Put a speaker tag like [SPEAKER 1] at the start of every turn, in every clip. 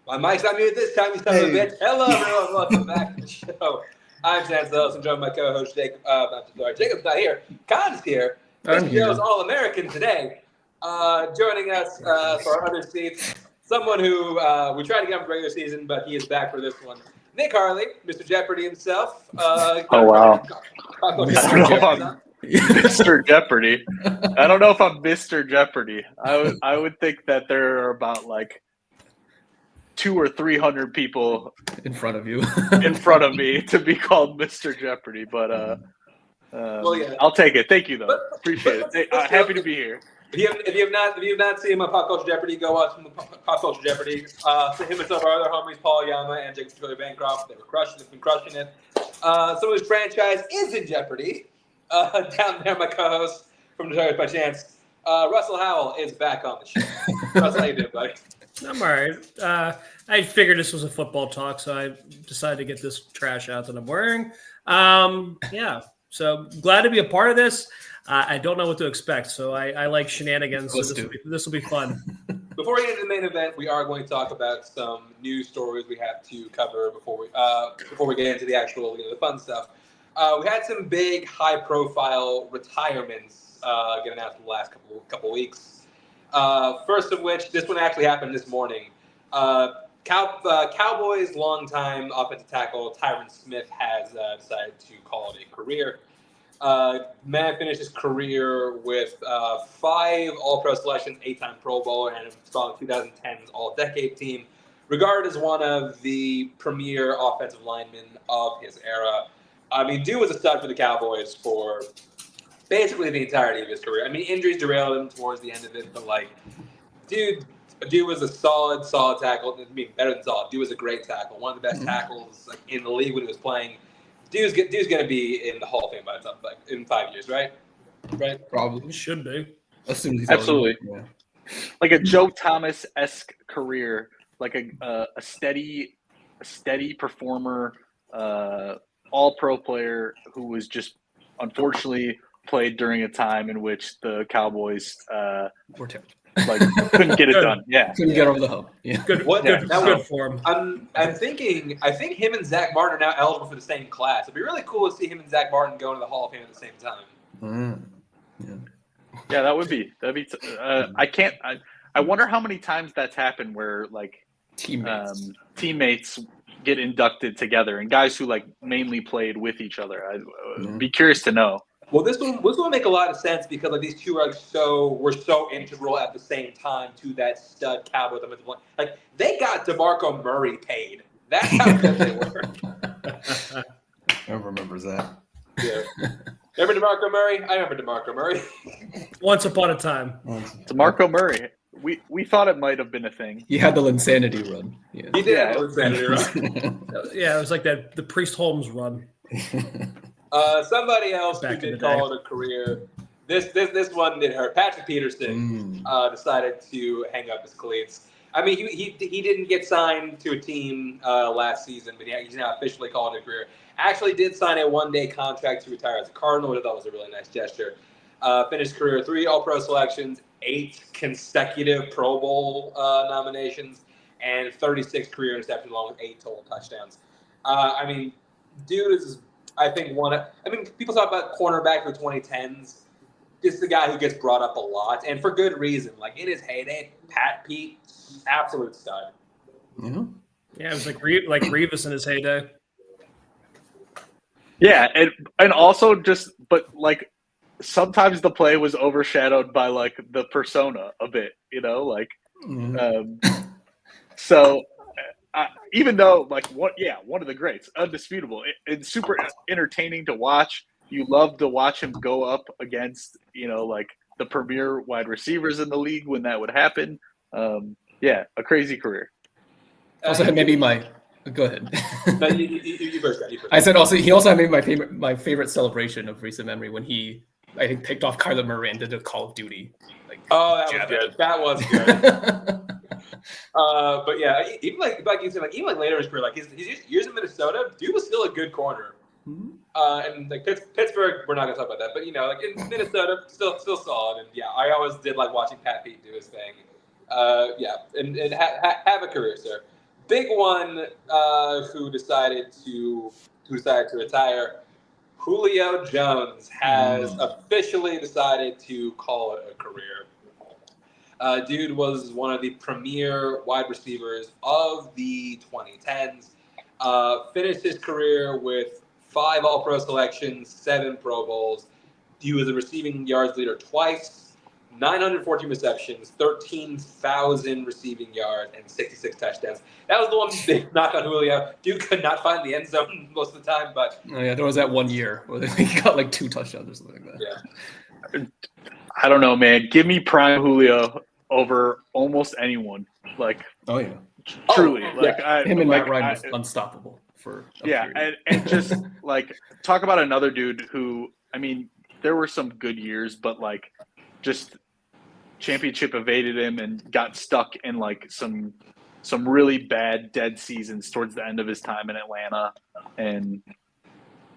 [SPEAKER 1] My mic's not muted this time, you son of a bitch. Hello, everyone. Welcome back to the show. I'm Chance Ellis. I'm joined by my co-host, Jacob. Jacob's not here. Con's here. Mr. Joe's All-American today. Joining us for our other seats, someone who we tried to get him for regular season, but he is back for this one. Nick Harley, Mr. Jeopardy himself.
[SPEAKER 2] Oh, wow. Mr. Jeopardy. I don't know if I'm Mr. Jeopardy. I would think that there are about like 200 or 300 people
[SPEAKER 3] in front of you,
[SPEAKER 2] in front of me to be called Mr. Jeopardy, but
[SPEAKER 1] well, yeah.
[SPEAKER 2] I'll take it. Thank you, though. Appreciate it. Happy to be here.
[SPEAKER 1] If you have not seen my Pop Culture Jeopardy, go watch Pop Culture Jeopardy. So him and some of our other homies, Paul Yama and Jacob Bancroft, they've been crushing it. Some of his franchise is in jeopardy. Down there, my co-host from Detroit by Chance, Russell Howell is back on the show. Russell, how you doing, buddy?
[SPEAKER 4] I'm all right. I figured this was a football talk, so I decided to get this trash out that I'm wearing. Yeah, so glad to be a part of this. I don't know what to expect, so I like shenanigans. So this will be fun.
[SPEAKER 1] Before we get into the main event, we are going to talk about some news stories we have to cover before we get into the actual the fun stuff. We had some big, high-profile retirements get announced in the last couple weeks. First of which, this one actually happened this morning. Cowboys' longtime offensive tackle Tyron Smith has decided to call it a career. Man finished his career with 5 All-Pro selections, 8-time Pro Bowler, and a strong 2010's All-Decade team, regarded as one of the premier offensive linemen of his era. I mean, dude was a stud for the Cowboys for basically the entirety of his career. I mean, injuries derailed him towards the end of it, but dude was a solid tackle. I mean, better than solid. Dude was a great tackle, one of the best tackles in the league when he was playing. Dude's going to be in the Hall of Fame by itself, in 5 years, right? Right?
[SPEAKER 3] Probably
[SPEAKER 4] should be.
[SPEAKER 2] Absolutely. Yeah. Like a Joe Thomas-esque career, like a steady performer, all-pro player who was just unfortunately played during a time in which the Cowboys
[SPEAKER 3] were terrible.
[SPEAKER 2] Couldn't get it done. Yeah,
[SPEAKER 3] couldn't get over the hump. Yeah,
[SPEAKER 4] good for him.
[SPEAKER 1] I think him and Zach Martin are now eligible for the same class. It'd be really cool to see him and Zach Martin go into the Hall of Fame at the same time.
[SPEAKER 2] Yeah, that'd be. I wonder how many times that's happened where teammates get inducted together, and guys who mainly played with each other. I'd be curious to know.
[SPEAKER 1] Well, this one will make a lot of sense because these two were so integral at the same time to that stud Cowboy. They got DeMarco Murray paid. That's how good they were.
[SPEAKER 3] Everyone remembers that.
[SPEAKER 1] Yeah. Remember DeMarco Murray? I remember DeMarco Murray.
[SPEAKER 4] Once upon a time.
[SPEAKER 2] DeMarco Murray. We thought it might have been a thing.
[SPEAKER 3] He had the Linsanity run. Yeah.
[SPEAKER 1] He did have the Linsanity run.
[SPEAKER 4] Yeah, it was like the Priest Holmes run.
[SPEAKER 1] Somebody else who did call it a career. This one did hurt. Patrick Peterson decided to hang up his cleats. I mean, he didn't get signed to a team last season, but he's now officially called it a career. Actually did sign a one-day contract to retire as a Cardinal, which I thought was a really nice gesture. Finished career 3 All-Pro selections, 8 consecutive Pro Bowl nominations, and 36 career interceptions along with 8 total touchdowns. I mean, dude is, I think, people talk about cornerback for the 2010s. This is the guy who gets brought up a lot, and for good reason. In his heyday, Pat Pete, absolute stud.
[SPEAKER 3] Yeah,
[SPEAKER 4] it was like Revis in his heyday.
[SPEAKER 2] Yeah, and also sometimes the play was overshadowed by the persona a bit, so even though one of the greats, undisputable, it's super entertaining to watch. You love to watch him go up against the premier wide receivers in the league when that would happen. A crazy career.
[SPEAKER 3] Also, maybe go ahead.
[SPEAKER 1] No, you first.
[SPEAKER 3] I said also he also had maybe my favorite celebration of recent memory when he I think picked off Kyler Murray and did a Call of Duty. Like,
[SPEAKER 1] Oh, that was
[SPEAKER 3] jab
[SPEAKER 1] good.
[SPEAKER 3] at
[SPEAKER 1] That was good.
[SPEAKER 3] him.
[SPEAKER 1] But yeah, even like you said, like even like later in his career, like his years in Minnesota, dude was still a good corner.
[SPEAKER 3] Mhm.
[SPEAKER 1] And like Pittsburgh, we're not gonna talk about that. But you know, like in Minnesota, still solid. And yeah, I always did like watching Pat Pete do his thing. Yeah, and have a career, sir. Big one who decided to retire. Julio Jones has officially decided to call it a career. Dude was one of the premier wide receivers of the 2010s. Finished his career with 5 All-Pro selections, 7 Pro Bowls. He was a receiving yards leader twice, 914 receptions, 13,000 receiving yards, and 66 touchdowns. That was the one big knock on Julio. Dude could not find the end zone most of the time, but
[SPEAKER 3] Oh, yeah, there was that one year where he got like 2 touchdowns or something like that.
[SPEAKER 1] yeah.
[SPEAKER 2] I don't know, man. Give me prime Julio over almost anyone. Like,
[SPEAKER 3] Oh yeah,
[SPEAKER 2] truly.
[SPEAKER 1] yeah.
[SPEAKER 2] Like,
[SPEAKER 3] him and
[SPEAKER 2] like,
[SPEAKER 3] Matt Ryan was unstoppable for a period.
[SPEAKER 2] and just like talk about another dude who, I mean, there were some good years, but like just championship evaded him and got stuck in like some really bad dead seasons towards the end of his time in Atlanta. And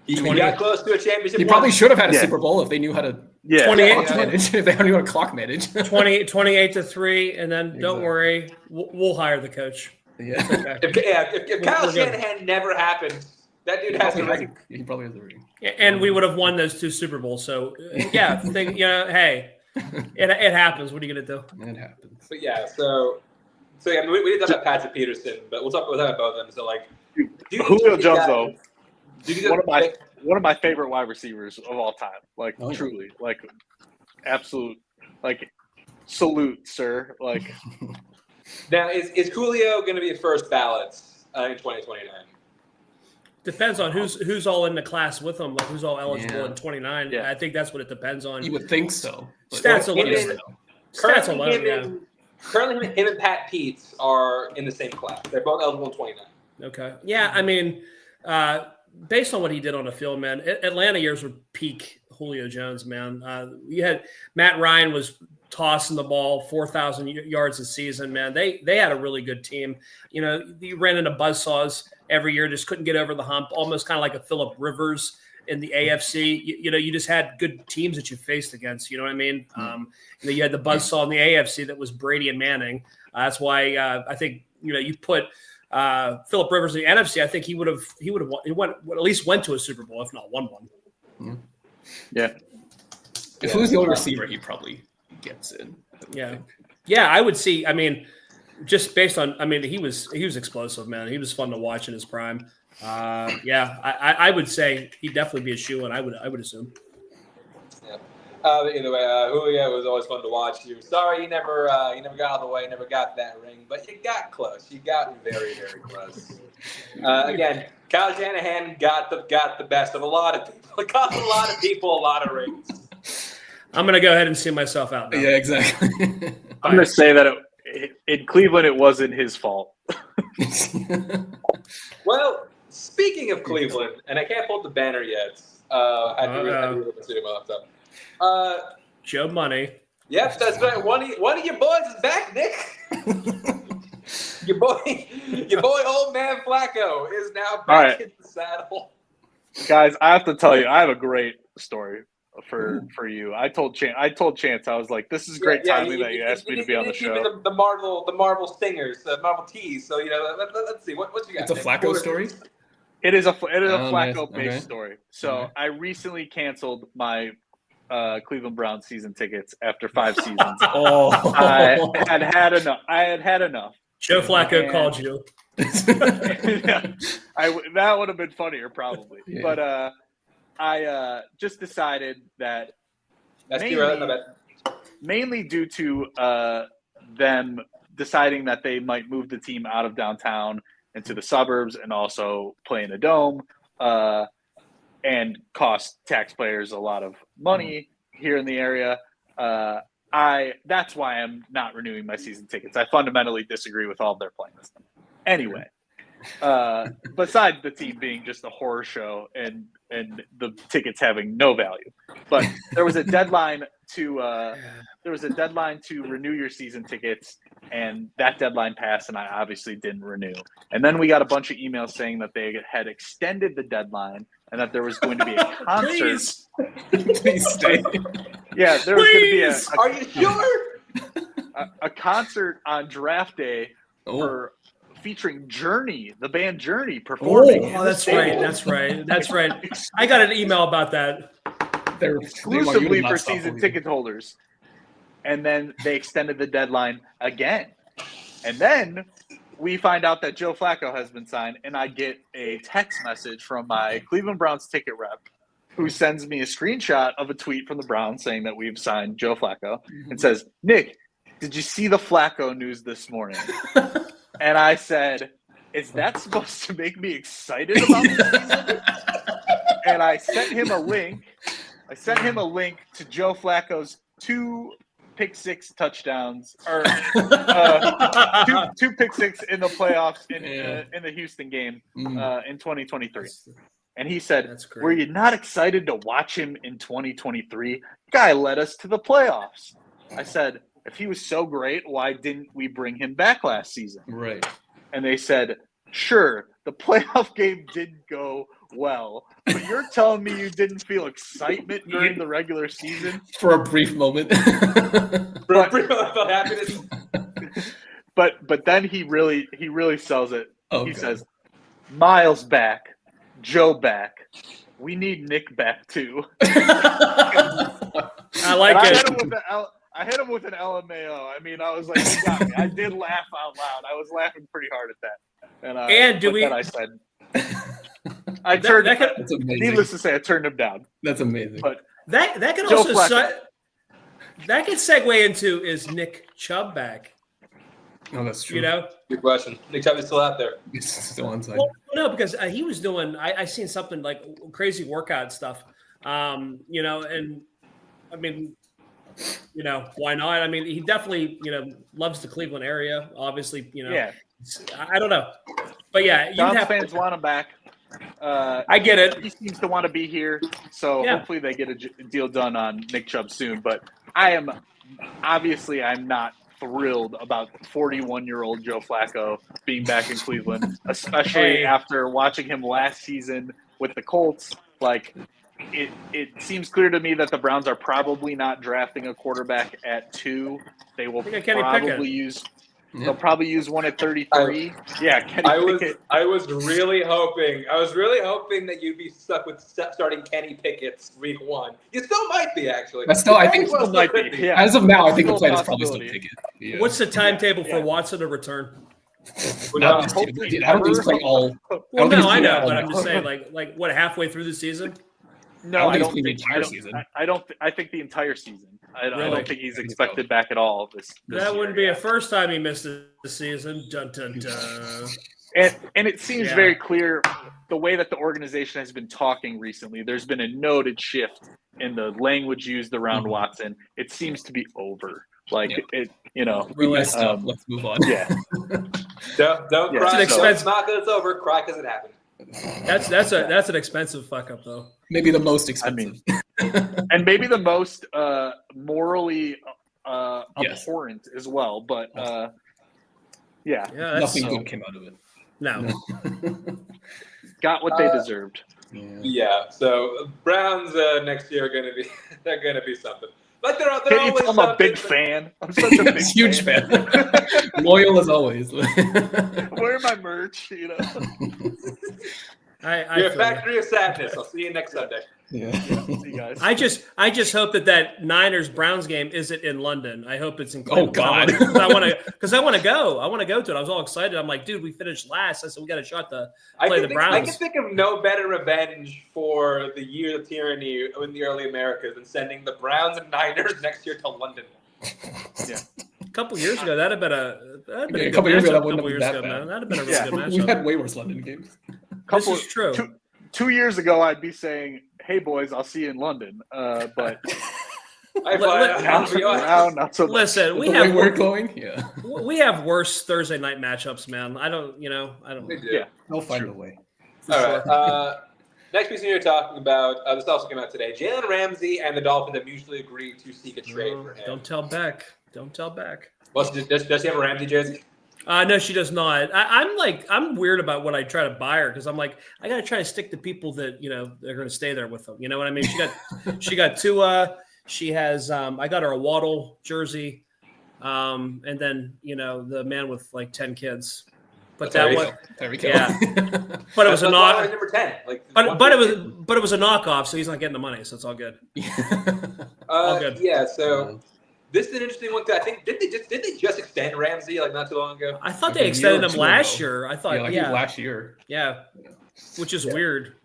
[SPEAKER 1] He got close to a championship.
[SPEAKER 3] He probably should have had a
[SPEAKER 2] Yeah.
[SPEAKER 3] Super Bowl if they knew how to
[SPEAKER 4] 28
[SPEAKER 3] clock manage. If they knew how to clock manage.
[SPEAKER 4] 28-3, and then don't
[SPEAKER 3] Exactly.
[SPEAKER 4] worry, we'll hire the coach.
[SPEAKER 3] Yeah,
[SPEAKER 4] Okay.
[SPEAKER 1] If Kyle
[SPEAKER 4] We're good.
[SPEAKER 1] Shanahan never happened, that dude has the ring.
[SPEAKER 3] he probably has the ring.
[SPEAKER 4] And we would have won those 2 Super Bowls. So yeah, hey, it happens. What are you gonna do?
[SPEAKER 3] It happens.
[SPEAKER 1] But yeah, so yeah, I mean, we didn't talk about Patrick Peterson, but we'll talk about both of them. So like,
[SPEAKER 2] Julio Jones, though,
[SPEAKER 1] one
[SPEAKER 2] one of my favorite wide receivers of all time. Like,
[SPEAKER 3] Oh, yeah.
[SPEAKER 2] truly, like, absolute, like, salute, sir. Like,
[SPEAKER 1] now is Julio going to be first ballot in 2029?
[SPEAKER 4] Depends on who's all in the class with them, like who's all eligible
[SPEAKER 3] Yeah.
[SPEAKER 4] in 29.
[SPEAKER 2] Yeah.
[SPEAKER 4] I think that's what it depends on.
[SPEAKER 3] You would think so. But
[SPEAKER 4] Stats
[SPEAKER 1] Well,
[SPEAKER 4] alone.
[SPEAKER 1] it is-
[SPEAKER 4] Stats alone, yeah.
[SPEAKER 1] Currently, him and Pat Pete are in the same class. They're both eligible in 29.
[SPEAKER 4] Okay. Yeah, I mean, based on what he did on the field, man, Atlanta years were peak Julio Jones, man. You had Matt Ryan was tossing the ball 4,000 yards a season, man. They had a really good team. You know, you ran into buzzsaws every year, just couldn't get over the hump, almost kind of like a Phillip Rivers in the AFC. You know, you just had good teams that you faced against. You know what I mean? You had the buzzsaw in the AFC that was Brady and Manning. That's why I think, you put Phillip Rivers in the NFC. I think he would have at least went to a Super Bowl, if not won one.
[SPEAKER 2] yeah.
[SPEAKER 3] If he was the only receiver, he probably gets in.
[SPEAKER 4] Yeah, I would see. I mean, just based on, he was explosive, man. He was fun to watch in his prime. I would say he'd definitely be a shoe-in. I would assume.
[SPEAKER 1] Yeah. Either way, Julio was always fun to watch. You sorry you never got out of the way, never got that ring, but you got close. You got very, very close. Again, Kyle Shanahan got the best of a lot of people. It cost a lot of people a lot of rings.
[SPEAKER 4] I'm gonna go ahead and see myself out now.
[SPEAKER 3] Yeah, exactly.
[SPEAKER 2] I'm going to say that in Cleveland, it wasn't his fault.
[SPEAKER 1] Well, speaking of Cleveland, and I can't pull up the banner yet. I had to read the my laptop.
[SPEAKER 4] Joe Money.
[SPEAKER 1] Yep, that's right. One of your boys is back, Nick. your boy, old man Flacco is now back in the saddle.
[SPEAKER 2] Guys, I have to tell you, I have a great story for you. I told Chance, I was like, this is great timing that you asked me to be on the show.
[SPEAKER 1] Give me the Marvel stingers, the Marvel teas. So let's see what you got.
[SPEAKER 3] It's a
[SPEAKER 1] Nick?
[SPEAKER 3] Flacco story.
[SPEAKER 2] It is a
[SPEAKER 3] Oh,
[SPEAKER 2] Flacco-based
[SPEAKER 3] nice. Okay.
[SPEAKER 2] story. So
[SPEAKER 3] Okay.
[SPEAKER 2] I recently canceled my Cleveland Browns season tickets after 5 seasons.
[SPEAKER 3] Oh,
[SPEAKER 2] I had had enough.
[SPEAKER 4] Joe Flacco
[SPEAKER 2] And-
[SPEAKER 4] called you.
[SPEAKER 2] That would have been funnier probably.
[SPEAKER 3] Yeah.
[SPEAKER 2] But I just decided that
[SPEAKER 1] That's right.
[SPEAKER 2] mainly due to them deciding that they might move the team out of downtown into the suburbs and also play in a dome and cost taxpayers a lot of money here in the area. That's why I'm not renewing my season tickets. I fundamentally disagree with all of their plans. Anyway, besides the team being just a horror show and the tickets having no value. But there was a deadline to renew your season tickets, and that deadline passed, and I obviously didn't renew. And then we got a bunch of emails saying that they had extended the deadline and that there was going to be a concert.
[SPEAKER 3] Please stay.
[SPEAKER 2] Yeah, there was going to be
[SPEAKER 1] Are you sure?
[SPEAKER 2] a concert on draft day featuring Journey, the band Journey, performing.
[SPEAKER 4] Oh, that's right. That's right. That's right. I got an email about that.
[SPEAKER 3] They're
[SPEAKER 2] Exclusively for season ticket holders. And then they extended the deadline again. And then we find out that Joe Flacco has been signed, and I get a text message from my Cleveland Browns ticket rep who sends me a screenshot of a tweet from the Browns saying that we've signed Joe Flacco and says, Nick, did you see the Flacco news this morning? And I said, is that supposed to make me excited about the season? And I sent him a link. To Joe Flacco's 2 pick six touchdowns, or two pick six in the playoffs in the Houston game in 2023. And he said, were you not excited to watch him in 2023? Guy led us to the playoffs. I said, if he was so great, why didn't we bring him back last season?
[SPEAKER 3] Right.
[SPEAKER 2] And they said, sure, the playoff game didn't go well, but you're telling me you didn't feel excitement during the regular season?
[SPEAKER 3] For a brief moment.
[SPEAKER 1] For a brief moment, I felt happiness.
[SPEAKER 2] But then he really sells it.
[SPEAKER 3] Oh,
[SPEAKER 2] he
[SPEAKER 3] God.
[SPEAKER 2] says, Miles back, Joe back. We need Nick back too.
[SPEAKER 4] I like it.
[SPEAKER 2] I hit him with an LMAO. I mean, I was like, you got me. I did laugh out loud. I was laughing pretty hard at that. And then I said, I turned.
[SPEAKER 3] That's amazing.
[SPEAKER 2] Needless to say, I turned him down.
[SPEAKER 3] That's amazing.
[SPEAKER 2] But
[SPEAKER 4] that can
[SPEAKER 2] Joe
[SPEAKER 4] also
[SPEAKER 2] Flacco.
[SPEAKER 4] that can segue into, is Nick Chubb back?
[SPEAKER 3] Oh, that's true.
[SPEAKER 4] You know,
[SPEAKER 1] Good question. Nick Chubb is still out there.
[SPEAKER 3] He's still on side.
[SPEAKER 4] well, no, because he was doing. I seen something like crazy workout stuff. You know, and I mean, you know, why not? I mean, he definitely, you know, loves the Cleveland area. Obviously, you know.
[SPEAKER 2] Yeah.
[SPEAKER 4] I don't know, but yeah,
[SPEAKER 2] Browns fans want him back.
[SPEAKER 4] I get it.
[SPEAKER 2] He seems to want to be here, so
[SPEAKER 4] Yeah.
[SPEAKER 2] hopefully they get a deal done on Nick Chubb soon. But I'm not thrilled about 41-year-old Joe Flacco being back in Cleveland, especially after watching him last season with the Colts. Like, it seems clear to me that the Browns are probably not drafting a quarterback at 2. They will probably use.
[SPEAKER 3] Yeah.
[SPEAKER 2] They'll probably use one at 33. Kenny Pickett.
[SPEAKER 1] I was really hoping that you'd be stuck with starting Kenny Pickett week 1. You still might be, actually.
[SPEAKER 3] But still, I think
[SPEAKER 1] Still
[SPEAKER 2] might be.
[SPEAKER 1] could
[SPEAKER 2] Yeah.
[SPEAKER 3] as of now, I think the
[SPEAKER 2] Still a
[SPEAKER 3] plan is probably still
[SPEAKER 2] possibility.
[SPEAKER 3] Pickett. Yeah.
[SPEAKER 4] What's the timetable for Watson to return?
[SPEAKER 3] Not this year.
[SPEAKER 2] hopefully
[SPEAKER 3] I don't think he's
[SPEAKER 2] never.
[SPEAKER 3] playing all.
[SPEAKER 4] Well,
[SPEAKER 3] think
[SPEAKER 4] no,
[SPEAKER 3] he's
[SPEAKER 4] I know,
[SPEAKER 3] playing
[SPEAKER 4] but
[SPEAKER 3] all
[SPEAKER 4] I'm just saying, like what, halfway through the season?
[SPEAKER 2] No,
[SPEAKER 3] I don't think he's playing the entire season.
[SPEAKER 2] I think the entire season. I
[SPEAKER 4] Really?
[SPEAKER 2] don't think he's expected back at all. This
[SPEAKER 4] That
[SPEAKER 2] year.
[SPEAKER 4] wouldn't be a first time he missed the season. Dun, dun, dun.
[SPEAKER 2] And it seems
[SPEAKER 4] Yeah.
[SPEAKER 2] very clear the way that the organization has been talking recently. There's been a noted shift in the language used around Watson. It seems to be over. Like it, you know.
[SPEAKER 3] We messed up. Let's move on.
[SPEAKER 2] Yeah.
[SPEAKER 1] Don't
[SPEAKER 2] Yeah,
[SPEAKER 1] cry.
[SPEAKER 2] it's an
[SPEAKER 1] Don't knock it. It's over. Cry because it happened.
[SPEAKER 4] That's an expensive fuck up though.
[SPEAKER 3] Maybe the most expensive.
[SPEAKER 2] And maybe the most morally
[SPEAKER 3] Yes.
[SPEAKER 2] abhorrent as well. But yeah.
[SPEAKER 4] Yeah, that's
[SPEAKER 3] Nothing good came out of it.
[SPEAKER 4] no.
[SPEAKER 2] Got what they deserved.
[SPEAKER 1] Yeah. So Browns next year are going to be they're going to be something. Like they're
[SPEAKER 2] Can you
[SPEAKER 1] always
[SPEAKER 2] tell I'm a
[SPEAKER 1] something,
[SPEAKER 2] big
[SPEAKER 1] but-
[SPEAKER 2] fan? I'm such a big
[SPEAKER 3] Huge fan. Loyal as always.
[SPEAKER 2] Wear my merch, you know.
[SPEAKER 4] I
[SPEAKER 1] You're a
[SPEAKER 4] feel
[SPEAKER 1] factory of sadness. I'll see you next Sunday.
[SPEAKER 3] Yeah.
[SPEAKER 2] See you guys.
[SPEAKER 4] I just hope that Niners Browns game isn't in London. I hope it's in
[SPEAKER 3] Oh,
[SPEAKER 4] Cleveland.
[SPEAKER 3] God.
[SPEAKER 4] I want to go. I want to go to it. I was all excited. I'm like, dude, we finished last. I said we got a shot to play the Browns.
[SPEAKER 1] I can think of no better revenge for the year of tyranny in the early Americas than sending the Browns and Niners next year to London.
[SPEAKER 2] Yeah.
[SPEAKER 4] A couple years ago, that'd have been a
[SPEAKER 3] Yeah, a
[SPEAKER 4] good
[SPEAKER 3] couple years ago,
[SPEAKER 4] matchup.
[SPEAKER 3] that wouldn't have been that
[SPEAKER 4] man.
[SPEAKER 3] bad.
[SPEAKER 4] That'd have been a really
[SPEAKER 2] Yeah.
[SPEAKER 4] good
[SPEAKER 3] We
[SPEAKER 4] matchup.
[SPEAKER 3] had way worse London games.
[SPEAKER 4] This is true.
[SPEAKER 2] 2 years ago, I'd be saying, "Hey boys, I'll see you in London." But
[SPEAKER 1] I fly.
[SPEAKER 2] Not so much.
[SPEAKER 4] Listen,
[SPEAKER 3] The way we're going, yeah.
[SPEAKER 4] we have worse Thursday night matchups, man. I don't.
[SPEAKER 1] We do.
[SPEAKER 2] Yeah,
[SPEAKER 3] They'll find a way.
[SPEAKER 1] All right. Next piece we were talking about, this also came out today. Jalen Ramsey and the Dolphins have mutually agreed to seek a trade for him.
[SPEAKER 4] Don't tell Beck. Don't tell Beck.
[SPEAKER 1] Well, does she have a Ramsey jersey?
[SPEAKER 4] No, she does not. I'm weird about when I try to buy her because I'm like, I got to try to stick to people that they're going to stay there with them. You know what I mean? She got Tua. She has. I got her a Waddle jersey, and then the man with like 10 kids. But there we go. Yeah. But it was a knock.
[SPEAKER 1] Number 10.
[SPEAKER 4] But it was a knockoff, so he's not getting the money, so it's all good. All good.
[SPEAKER 1] Yeah. So this is an interesting one. I think did they just extend Ramsey not too long ago?
[SPEAKER 4] I thought they extended him last year. I thought
[SPEAKER 3] last year.
[SPEAKER 4] Yeah, which is weird.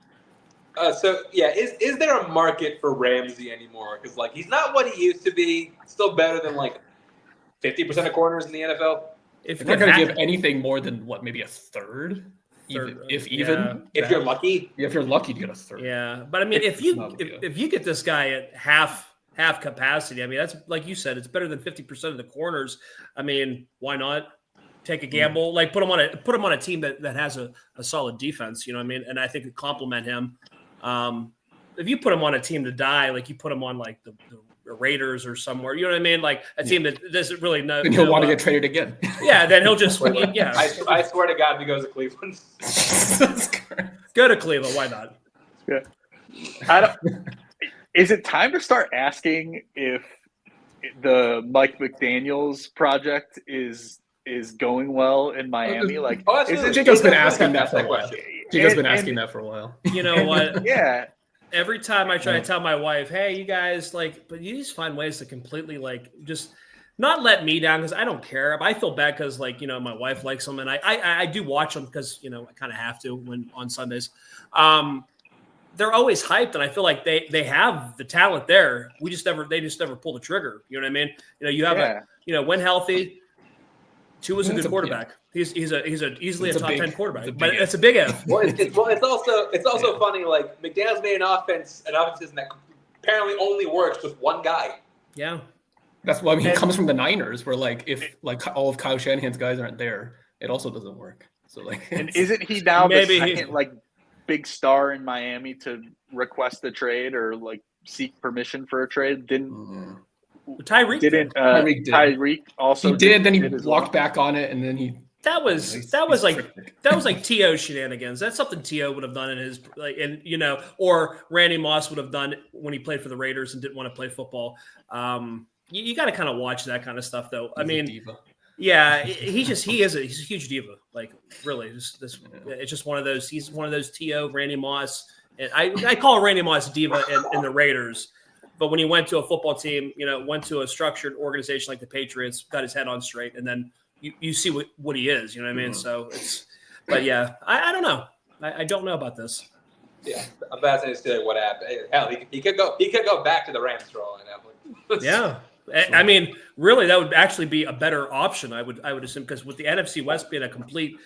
[SPEAKER 1] Is there a market for Ramsey anymore? Because he's not what he used to be. Still better than 50% of corners in the NFL.
[SPEAKER 3] If you're not going to give anything more than maybe a third, if
[SPEAKER 1] you're lucky.
[SPEAKER 3] If you're lucky to get a third.
[SPEAKER 4] Yeah, but I mean, if you get this guy at half capacity, I mean, that's like you said, it's better than 50% of the corners. I mean, why not take a gamble? Put him on a team that has a solid defense. You know what I mean? And I think it complement him. If you put him on a team to die, you put him on the Raiders or somewhere, you know what I mean? A team that doesn't really know.
[SPEAKER 3] And he'll want to get traded again.
[SPEAKER 4] Yeah, then he'll just
[SPEAKER 1] I swear to God, if he goes to Cleveland.
[SPEAKER 4] Go to Cleveland. Why not?
[SPEAKER 2] Yeah. Is it time to start asking if the Mike McDaniels project is going well in Miami?
[SPEAKER 3] Jacob's been asking that for a while. Jacob's been asking that for a while.
[SPEAKER 4] You know what?
[SPEAKER 2] Yeah.
[SPEAKER 4] Every time I try to tell my wife, hey, you guys, but you just find ways to completely, just not let me down because I don't care. I feel bad because, my wife likes them, and I do watch them because, I kind of have to on Sundays. They're always hyped, and I feel like they have the talent there. They just never pull the trigger. You know what I mean? You have when healthy, Tua's a good quarterback. He's easily a top 10 quarterback, but it's a big if.
[SPEAKER 1] It's also funny. McDaniels made an offense that apparently only works with one guy.
[SPEAKER 4] Yeah,
[SPEAKER 3] that's why he comes from the Niners, where if all of Kyle Shanahan's guys aren't there, it also doesn't work. So
[SPEAKER 2] and isn't he now the second big star in Miami to request a trade or seek permission for a trade?
[SPEAKER 4] Tyreek
[SPEAKER 2] didn't. Tyreek also
[SPEAKER 3] he did. Then he walked back on it, and then he.
[SPEAKER 4] That was T.O. shenanigans. That's something T.O. would have done in his or Randy Moss would have done when he played for the Raiders and didn't want to play football. You got to kind of watch that kind of stuff, though. Yeah, he's a huge diva. Really, it's just one of those. He's one of those T.O. Randy Moss. And I call Randy Moss a diva in the Raiders. But when he went to a football team, went to a structured organization like the Patriots, got his head on straight, and then you see what he is. You know what I mean? So but yeah, I don't know. I don't know about this.
[SPEAKER 1] Yeah, I'm fascinated to see what happened. Hell, he could go back to the Rams for all I know.
[SPEAKER 4] Yeah. I mean, really, that would actually be a better option. I would assume because with the NFC West being a complete,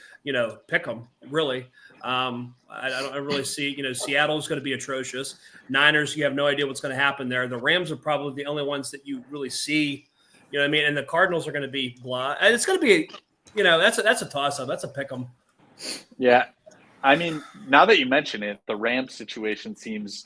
[SPEAKER 4] pick 'em, really. I really see, Seattle's going to be atrocious. Niners, you have no idea what's going to happen there. The Rams are probably the only ones that you really see, you know what I mean? And the Cardinals are going to be blah. And it's going to be, that's a toss-up. That's a pick 'em.
[SPEAKER 2] Yeah. I mean, now that you mention it, the Rams situation seems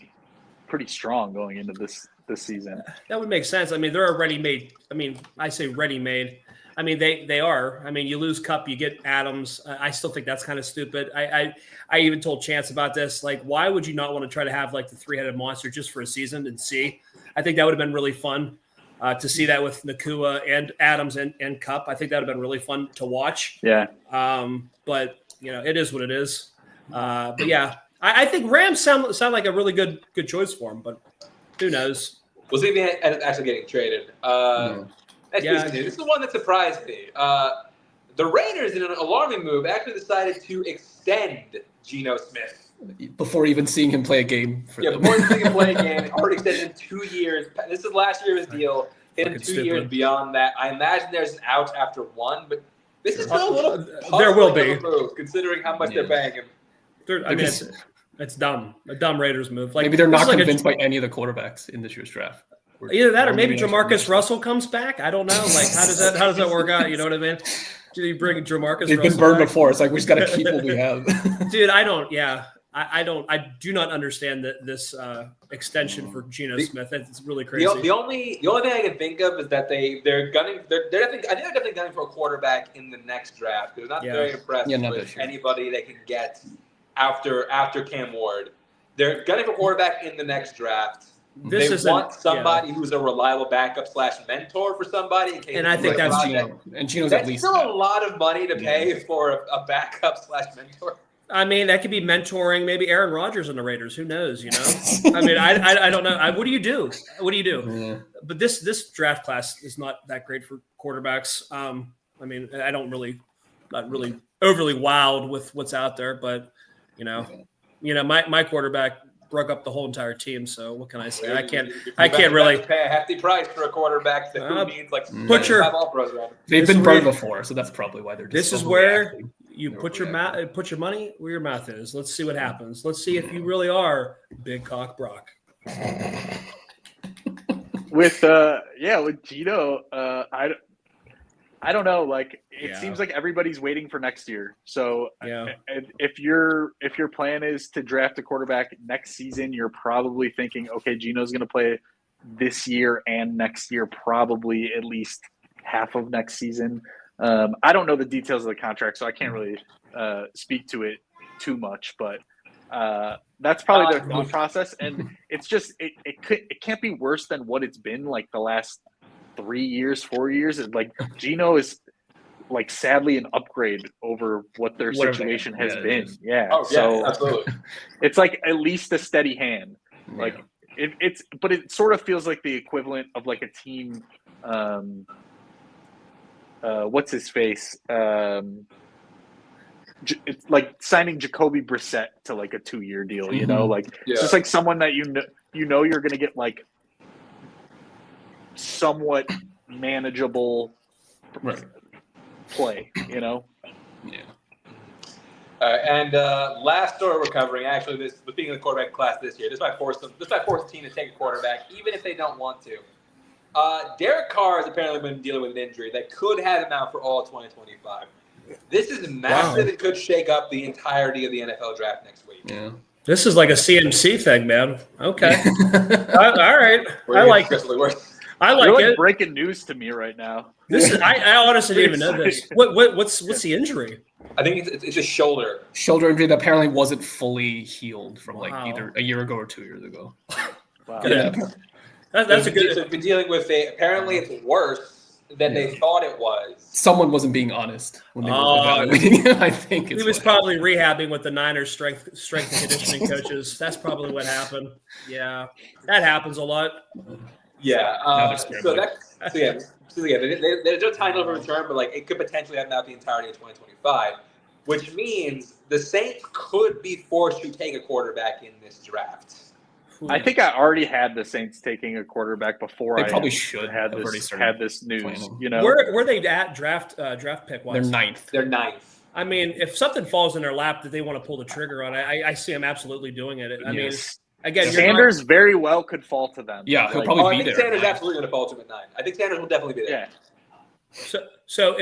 [SPEAKER 2] pretty strong going into this season.
[SPEAKER 4] That would make sense. I mean, they're a ready-made. I mean, I say ready-made. I mean, they are. I mean, you lose Cup, you get Adams. I still think that's kind of stupid. I even told Chance about this. Why would you not want to try to have the three-headed monster just for a season and see? I think that would have been really fun to see that with Nakua and Adams and Cup. I think that would have been really fun to watch.
[SPEAKER 2] Yeah.
[SPEAKER 4] But it is what it is. But yeah, I think Rams sound like a really good choice for him. But who knows?
[SPEAKER 1] We'll see if he ends up actually getting traded. This is the one that surprised me. The Raiders, in an alarming move, actually decided to extend Geno Smith.
[SPEAKER 3] Before even seeing him play a game for them.
[SPEAKER 1] Before seeing him play a game. Already extended him 2 years. This is last year's deal. In 2 years beyond that. I imagine there's an out after one, but this is still a little
[SPEAKER 4] there will be
[SPEAKER 1] move, considering how much they're paying him.
[SPEAKER 4] I mean, it's dumb. A dumb Raiders move.
[SPEAKER 3] Maybe they're not convinced by any of the quarterbacks in this year's draft.
[SPEAKER 4] Either that or maybe Jamarcus Russell comes back. I don't know. Like, how does that work out? You know what I mean? Do you bring Jamarcus
[SPEAKER 3] They've
[SPEAKER 4] Russell
[SPEAKER 3] been burned
[SPEAKER 4] back?
[SPEAKER 3] before. It's like we just got to keep what we have.
[SPEAKER 4] Dude, I don't. Yeah, I do not understand this extension for Geno Smith. It's really crazy.
[SPEAKER 1] The only thing I can think of is that they're definitely gunning for a quarterback in the next draft. They're not very impressed with anybody they can get after Cam Ward. They're gunning for quarterback in the next draft. They want somebody who's a reliable backup / mentor for somebody. In case
[SPEAKER 4] and I think that's
[SPEAKER 3] Geno. And Geno's
[SPEAKER 1] that's
[SPEAKER 3] at least
[SPEAKER 1] still a lot of money to pay for a backup / mentor.
[SPEAKER 4] I mean, that could be mentoring maybe Aaron Rodgers and the Raiders. Who knows? You know, I mean, I don't know. What do you do? Yeah. But this draft class is not that great for quarterbacks. I mean, not really overly wowed with what's out there. But you know, my quarterback broke up the whole entire team. So what can I say? I can't really
[SPEAKER 1] pay a hefty price for a quarterback who needs like all pros around.
[SPEAKER 3] They've been burned before, so that's probably why they're.
[SPEAKER 4] This is where you put your money where your mouth is. Let's see what happens. Let's see if you really are Big Cock Brock.
[SPEAKER 2] With Geno, I don't know. Like it seems like everybody's waiting for next year. So if your plan is to draft a quarterback next season, you're probably thinking, okay, Geno's going to play this year and next year, probably at least half of next season. I don't know the details of the contract, so I can't really speak to it too much. But that's probably the thought process, and it's just it can't be worse than what it's been like the last 3 years, 4 years. Is like Geno is like sadly an upgrade over what their situation has been. Yeah.
[SPEAKER 1] Oh, yeah, absolutely.
[SPEAKER 2] It's like at least a steady hand. Like but it sort of feels like the equivalent of like a team. What's his face? It's like signing Jacoby Brissett to like a 2-year deal. You know, like it's just like someone that you know you're going to get like somewhat manageable play, you know?
[SPEAKER 1] Yeah. And last story we're covering, actually, this being the quarterback class this year, this might force the team to take a quarterback, even if they don't want to. Derek Carr has apparently been dealing with an injury that could have him out for all 2025. This is massive. Wow. It could shake up the entirety of the NFL draft next week.
[SPEAKER 3] Yeah.
[SPEAKER 4] This is like a CMC thing, man. Okay. All right. I like it.
[SPEAKER 2] You're like breaking news to me right now.
[SPEAKER 4] This is I honestly didn't even know this. What's the injury?
[SPEAKER 1] I think it's a shoulder
[SPEAKER 3] injury that apparently wasn't fully healed from like either a year ago or 2 years ago.
[SPEAKER 2] Wow.
[SPEAKER 3] Yeah.
[SPEAKER 4] That's a good.
[SPEAKER 1] They've been dealing with apparently it's worse than they thought it was.
[SPEAKER 3] Someone wasn't being honest when they were evaluating him. I think
[SPEAKER 4] he was probably rehabbing with the Niners strength and conditioning coaches. That's probably what happened. Yeah, that happens a lot.
[SPEAKER 1] Yeah. So they're tying over return, but like it could potentially have out the entirety of 2025, which means the Saints could be forced to take a quarterback in this draft.
[SPEAKER 2] I think I already had the Saints taking a quarterback before.
[SPEAKER 3] They probably should
[SPEAKER 2] have had this news. Planning. You know,
[SPEAKER 4] where they at draft pick wise?
[SPEAKER 3] They're ninth.
[SPEAKER 4] I mean, if something falls in their lap that they want to pull the trigger on, I see them absolutely doing it. I mean, again,
[SPEAKER 2] Sanders very well could fall to them.
[SPEAKER 3] Yeah, he'll probably be there.
[SPEAKER 1] I think Sanders absolutely going to fall to him at 9. I think Sanders will definitely be there.
[SPEAKER 2] Yeah.
[SPEAKER 4] So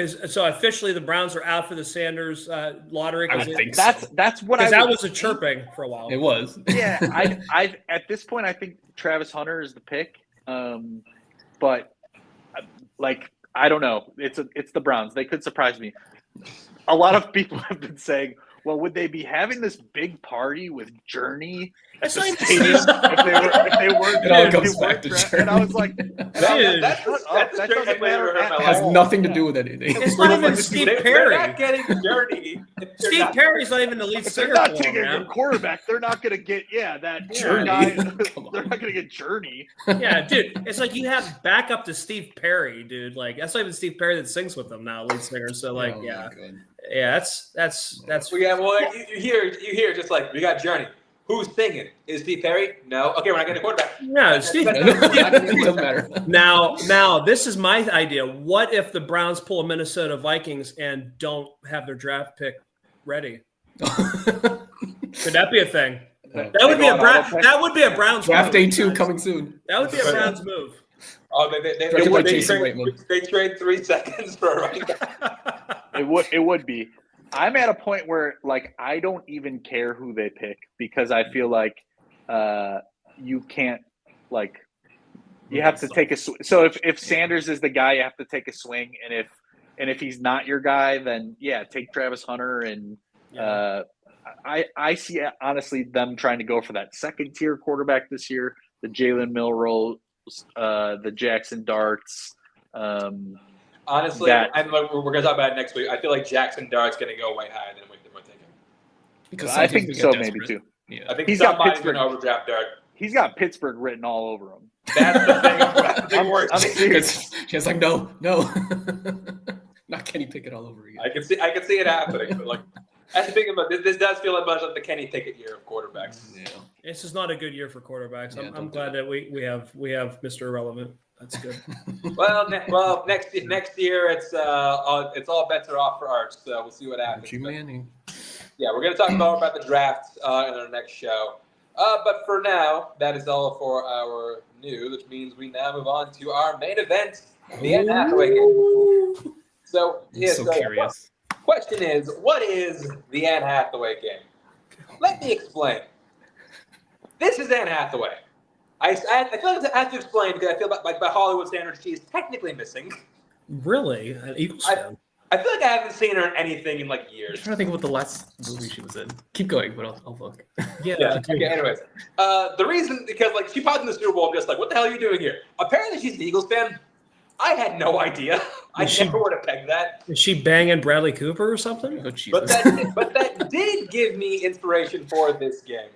[SPEAKER 4] officially the Browns are out for the Sanders lottery.
[SPEAKER 3] I would think
[SPEAKER 2] that's what
[SPEAKER 4] that was a chirping for a while.
[SPEAKER 3] It was.
[SPEAKER 2] Yeah, I at this point I think Travis Hunter is the pick, but like I don't know. It's the Browns. They could surprise me. A lot of people have been saying, well, would they be having this big party with Journey at the stadium if they weren't?
[SPEAKER 3] It all comes back to Journey.
[SPEAKER 2] And I I was like,
[SPEAKER 1] that doesn't matter.
[SPEAKER 3] It has nothing to do with anything.
[SPEAKER 4] It's not even Steve Perry.
[SPEAKER 1] They're not getting Journey.
[SPEAKER 4] Steve Perry's not even the lead singer.
[SPEAKER 2] They're not taking a quarterback. They're not going to get that
[SPEAKER 3] Journey.
[SPEAKER 2] Guy. They're not going to get Journey.
[SPEAKER 4] Yeah, dude. It's like you have backup to Steve Perry, dude. Like that's not even Steve Perry that sings with them now, lead singer. So like, yeah, that's.
[SPEAKER 1] Well, you hear just like we got Journey. Who's singing? Is Steve Perry? No. Okay, we're not getting a quarterback.
[SPEAKER 4] No, Steve.
[SPEAKER 3] Doesn't matter.
[SPEAKER 4] Now, this is my idea. What if the Browns pull a Minnesota Vikings and don't have their draft pick ready? Could that be a thing? That would be a Browns
[SPEAKER 3] draft
[SPEAKER 4] move.
[SPEAKER 3] day 2 coming soon.
[SPEAKER 4] That would be a Browns move.
[SPEAKER 1] Oh, they trade 3 seconds for a running back.
[SPEAKER 2] It would be. I'm at a point where like I don't even care who they pick because I feel like you can't like you have to take a so if Sanders is the guy, you have to take a swing, and if he's not your guy, then yeah, take Travis Hunter. And I see honestly them trying to go for that second tier quarterback this year, the Jalen Milroe, the Jackson Darts.
[SPEAKER 1] Honestly, we're going to talk about it next week. I feel like Jackson Dart's going to go way higher than we're taking.
[SPEAKER 2] Because I think so, maybe too.
[SPEAKER 1] Yeah. I think somebody's going to overdraft Dart.
[SPEAKER 2] He's got Pittsburgh written all over him.
[SPEAKER 1] That's the thing.
[SPEAKER 2] I'm serious.
[SPEAKER 3] She's like, no, not Kenny Pickett all over again.
[SPEAKER 1] I can see it happening, but like. That's the thing about this. This does feel a bunch like the Kenny Pickett year of quarterbacks.
[SPEAKER 3] Yeah.
[SPEAKER 4] This is not a good year for quarterbacks. I'm glad that we have Mr. Irrelevant. That's good.
[SPEAKER 1] well, next year it's all bets are off for Arch. So we'll see what happens.
[SPEAKER 3] Archie Manning.
[SPEAKER 1] Yeah, we're gonna talk more about the draft in our next show. But for now, that is all for our news, which means we now move on to our main event, the Anne Hathaway game. So
[SPEAKER 3] curious.
[SPEAKER 1] Question is, what is the Anne Hathaway game? Let me explain. This is Anne Hathaway. I feel like I have to explain because I feel like by Hollywood standards, she is technically missing.
[SPEAKER 4] Really? An Eagles fan?
[SPEAKER 1] I feel like I haven't seen her in anything in like years.
[SPEAKER 3] I'm trying to think of what the last movie she was in. Keep going, but I'll look.
[SPEAKER 4] Yeah.
[SPEAKER 1] Okay, anyways. The reason, because like she popped in the Super Bowl, I'm just like, what the hell are you doing here? Apparently she's an Eagles fan. I had no idea. I never would have pegged that.
[SPEAKER 4] Is she banging Bradley Cooper or something?
[SPEAKER 3] Oh,
[SPEAKER 1] but that did give me inspiration for this game.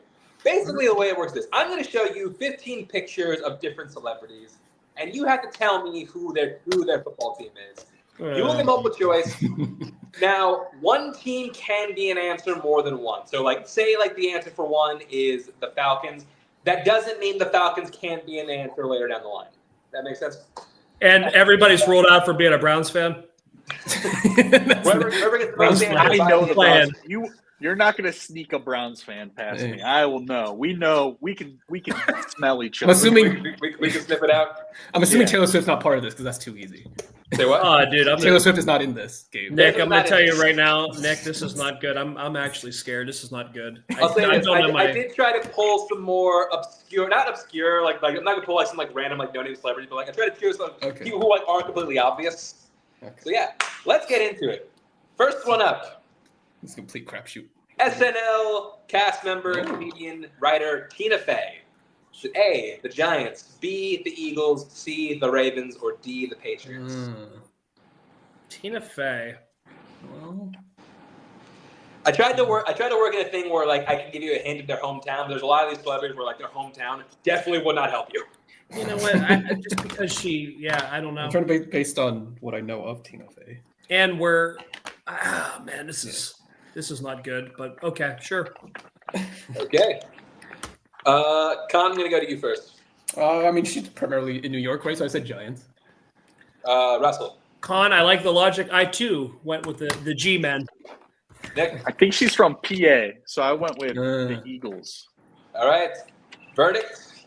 [SPEAKER 1] Basically, the way it works is I'm going to show you 15 pictures of different celebrities, and you have to tell me who their football team is. You will get multiple choice. Now, one team can be an answer more than one. So, like, say like the answer for one is the Falcons. That doesn't mean the Falcons can't be an answer later down the line. That makes sense?
[SPEAKER 4] And everybody's ruled out for being a Browns fan.
[SPEAKER 1] Whoever gets the most answers,
[SPEAKER 2] I know the
[SPEAKER 4] plan.
[SPEAKER 2] Browns. You're not going to sneak a Browns fan past me. I will know. We know. We can smell each other.
[SPEAKER 3] I'm assuming
[SPEAKER 1] we can sniff it out.
[SPEAKER 3] I'm assuming Taylor Swift's not part of this because that's too easy.
[SPEAKER 1] Say what?
[SPEAKER 4] Oh, dude,
[SPEAKER 3] Taylor Swift is not in this game.
[SPEAKER 4] Nick, I'm going to tell you right now, Nick, this is not good. I'm actually scared. This is not good.
[SPEAKER 1] I did try to pull some more not obscure, like I'm not going to pull like some like random like no-name celebrities, but like I tried to choose some people who like are completely obvious. Okay. So yeah, let's get into it. First one up.
[SPEAKER 3] It's a complete crapshoot.
[SPEAKER 1] SNL cast member, comedian, writer Tina Fey. A, the Giants. B, the Eagles. C, the Ravens. Or D, the Patriots.
[SPEAKER 4] Tina Fey.
[SPEAKER 3] Well,
[SPEAKER 1] I tried to work in a thing where like I can give you a hint of their hometown. But there's a lot of these celebrities where like their hometown definitely would not help you.
[SPEAKER 4] You know what? Just because I don't know.
[SPEAKER 3] I'm trying to based on what I know of Tina Fey.
[SPEAKER 4] And man, this is not good, but okay, sure.
[SPEAKER 1] Okay. Con, I'm going to go to you first.
[SPEAKER 3] I mean, she's primarily in New York, right? So I said Giants.
[SPEAKER 1] Russell.
[SPEAKER 4] Con, I like the logic. I, too, went with the G-men.
[SPEAKER 1] Nick.
[SPEAKER 2] I think she's from PA, so I went with the Eagles.
[SPEAKER 1] All right. Verdict?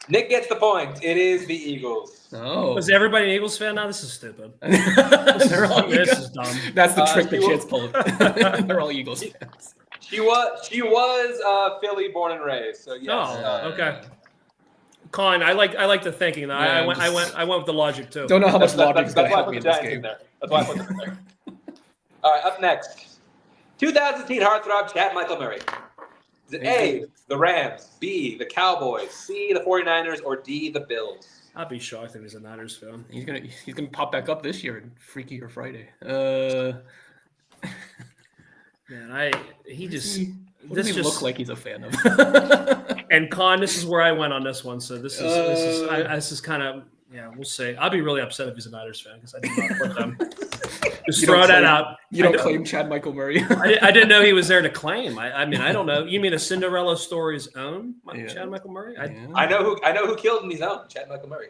[SPEAKER 1] Nick gets the point. It is the Eagles.
[SPEAKER 3] Oh.
[SPEAKER 4] Was everybody an Eagles fan now? This is stupid.
[SPEAKER 3] This
[SPEAKER 4] is dumb.
[SPEAKER 3] That's the trick that Chance pulled. They're all Eagles fans.
[SPEAKER 1] She was Philly born and raised. So yes.
[SPEAKER 4] Oh, okay. Colin, I like the thinking. I went with the logic too.
[SPEAKER 3] Don't know how much logic is going to help me
[SPEAKER 1] in
[SPEAKER 3] this game.
[SPEAKER 1] That's why I put them in there. All right, up next. 2010 heartthrob Chad Michael Murray. Is it A, the Rams, B, the Cowboys, C, the 49ers, or D, the Bills?
[SPEAKER 4] I'd be shocked if he's a Niners fan.
[SPEAKER 3] He's gonna pop back up this year in Freaky or Friday.
[SPEAKER 4] Man, he just
[SPEAKER 3] look like he's a fan of.
[SPEAKER 4] And Con, this is where I went on this one. So this is kind of we'll see. I'll be really upset if he's a Niners fan because I did not put them. Just throw that out.
[SPEAKER 3] You don't claim Chad Michael Murray.
[SPEAKER 4] I didn't know he was there to claim. I mean, I don't know. You mean a Cinderella story's own Chad Michael Murray?
[SPEAKER 1] I know who killed him. His own Chad Michael Murray.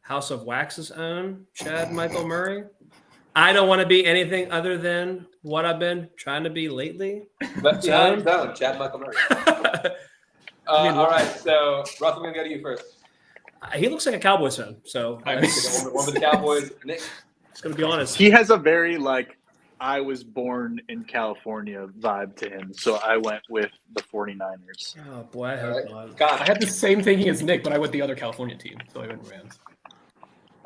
[SPEAKER 4] House of Wax's own Chad Michael Murray. I don't want to be anything other than what I've been trying to be lately.
[SPEAKER 1] Left behind his own Chad Michael Murray. All right, so Russ, I'm gonna go to you first.
[SPEAKER 4] He looks like a Cowboys fan, so
[SPEAKER 3] I
[SPEAKER 1] One for the Cowboys. Nick.
[SPEAKER 4] just gonna be honest.
[SPEAKER 2] He has a very I was born in California vibe to him, so I went with the 49ers.
[SPEAKER 4] Oh boy, I hope not.
[SPEAKER 3] I
[SPEAKER 1] Con.
[SPEAKER 3] had the same thinking as Nick, but I went the other California team, so I went Rams.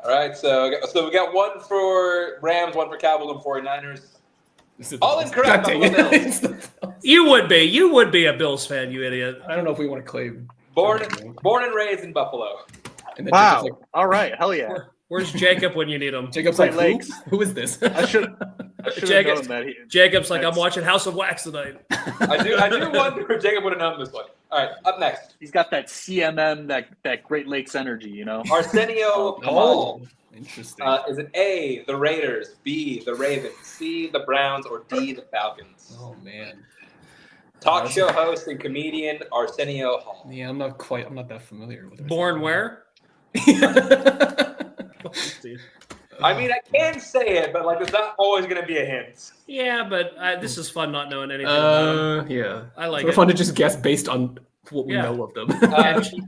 [SPEAKER 1] All right, so we got one for Rams, one for Cowboys, and 49ers. All incorrect.
[SPEAKER 3] God dang
[SPEAKER 1] Buffalo
[SPEAKER 3] it.
[SPEAKER 1] Bills.
[SPEAKER 3] It's the Bills.
[SPEAKER 4] You would be a Bills fan, you idiot.
[SPEAKER 3] I don't know if we want to claim.
[SPEAKER 1] Born and raised in Buffalo.
[SPEAKER 3] And then
[SPEAKER 2] Wow!
[SPEAKER 3] Jacob's
[SPEAKER 2] All right, hell yeah!
[SPEAKER 4] Where's Jacob when you need him?
[SPEAKER 3] Jacob's
[SPEAKER 2] Great
[SPEAKER 3] like,
[SPEAKER 2] legs.
[SPEAKER 3] who is this?
[SPEAKER 2] I should have
[SPEAKER 4] Jacob-
[SPEAKER 2] known that.
[SPEAKER 4] Jacob's like, I'm watching House of Wax tonight.
[SPEAKER 1] I do wonder if Jacob would have known this one. All right, up next,
[SPEAKER 2] He's got that CMM, that Great Lakes energy, you know.
[SPEAKER 1] Arsenio
[SPEAKER 3] Oh,
[SPEAKER 1] Hall.
[SPEAKER 3] interesting.
[SPEAKER 1] Is it A, the Raiders, B, the Ravens, C, the Browns, or D, the Falcons?
[SPEAKER 3] Oh man.
[SPEAKER 1] Talk show host and comedian Arsenio Hall.
[SPEAKER 3] Yeah, I'm not that familiar with it.
[SPEAKER 4] Born where?
[SPEAKER 1] I mean, I can say it, but it's not always going to be a hint.
[SPEAKER 4] Yeah, but this is fun not knowing anything about him.
[SPEAKER 3] Yeah.
[SPEAKER 4] I like
[SPEAKER 3] It's
[SPEAKER 4] it.
[SPEAKER 3] fun to just guess based on what we
[SPEAKER 4] Yeah.
[SPEAKER 3] know of them.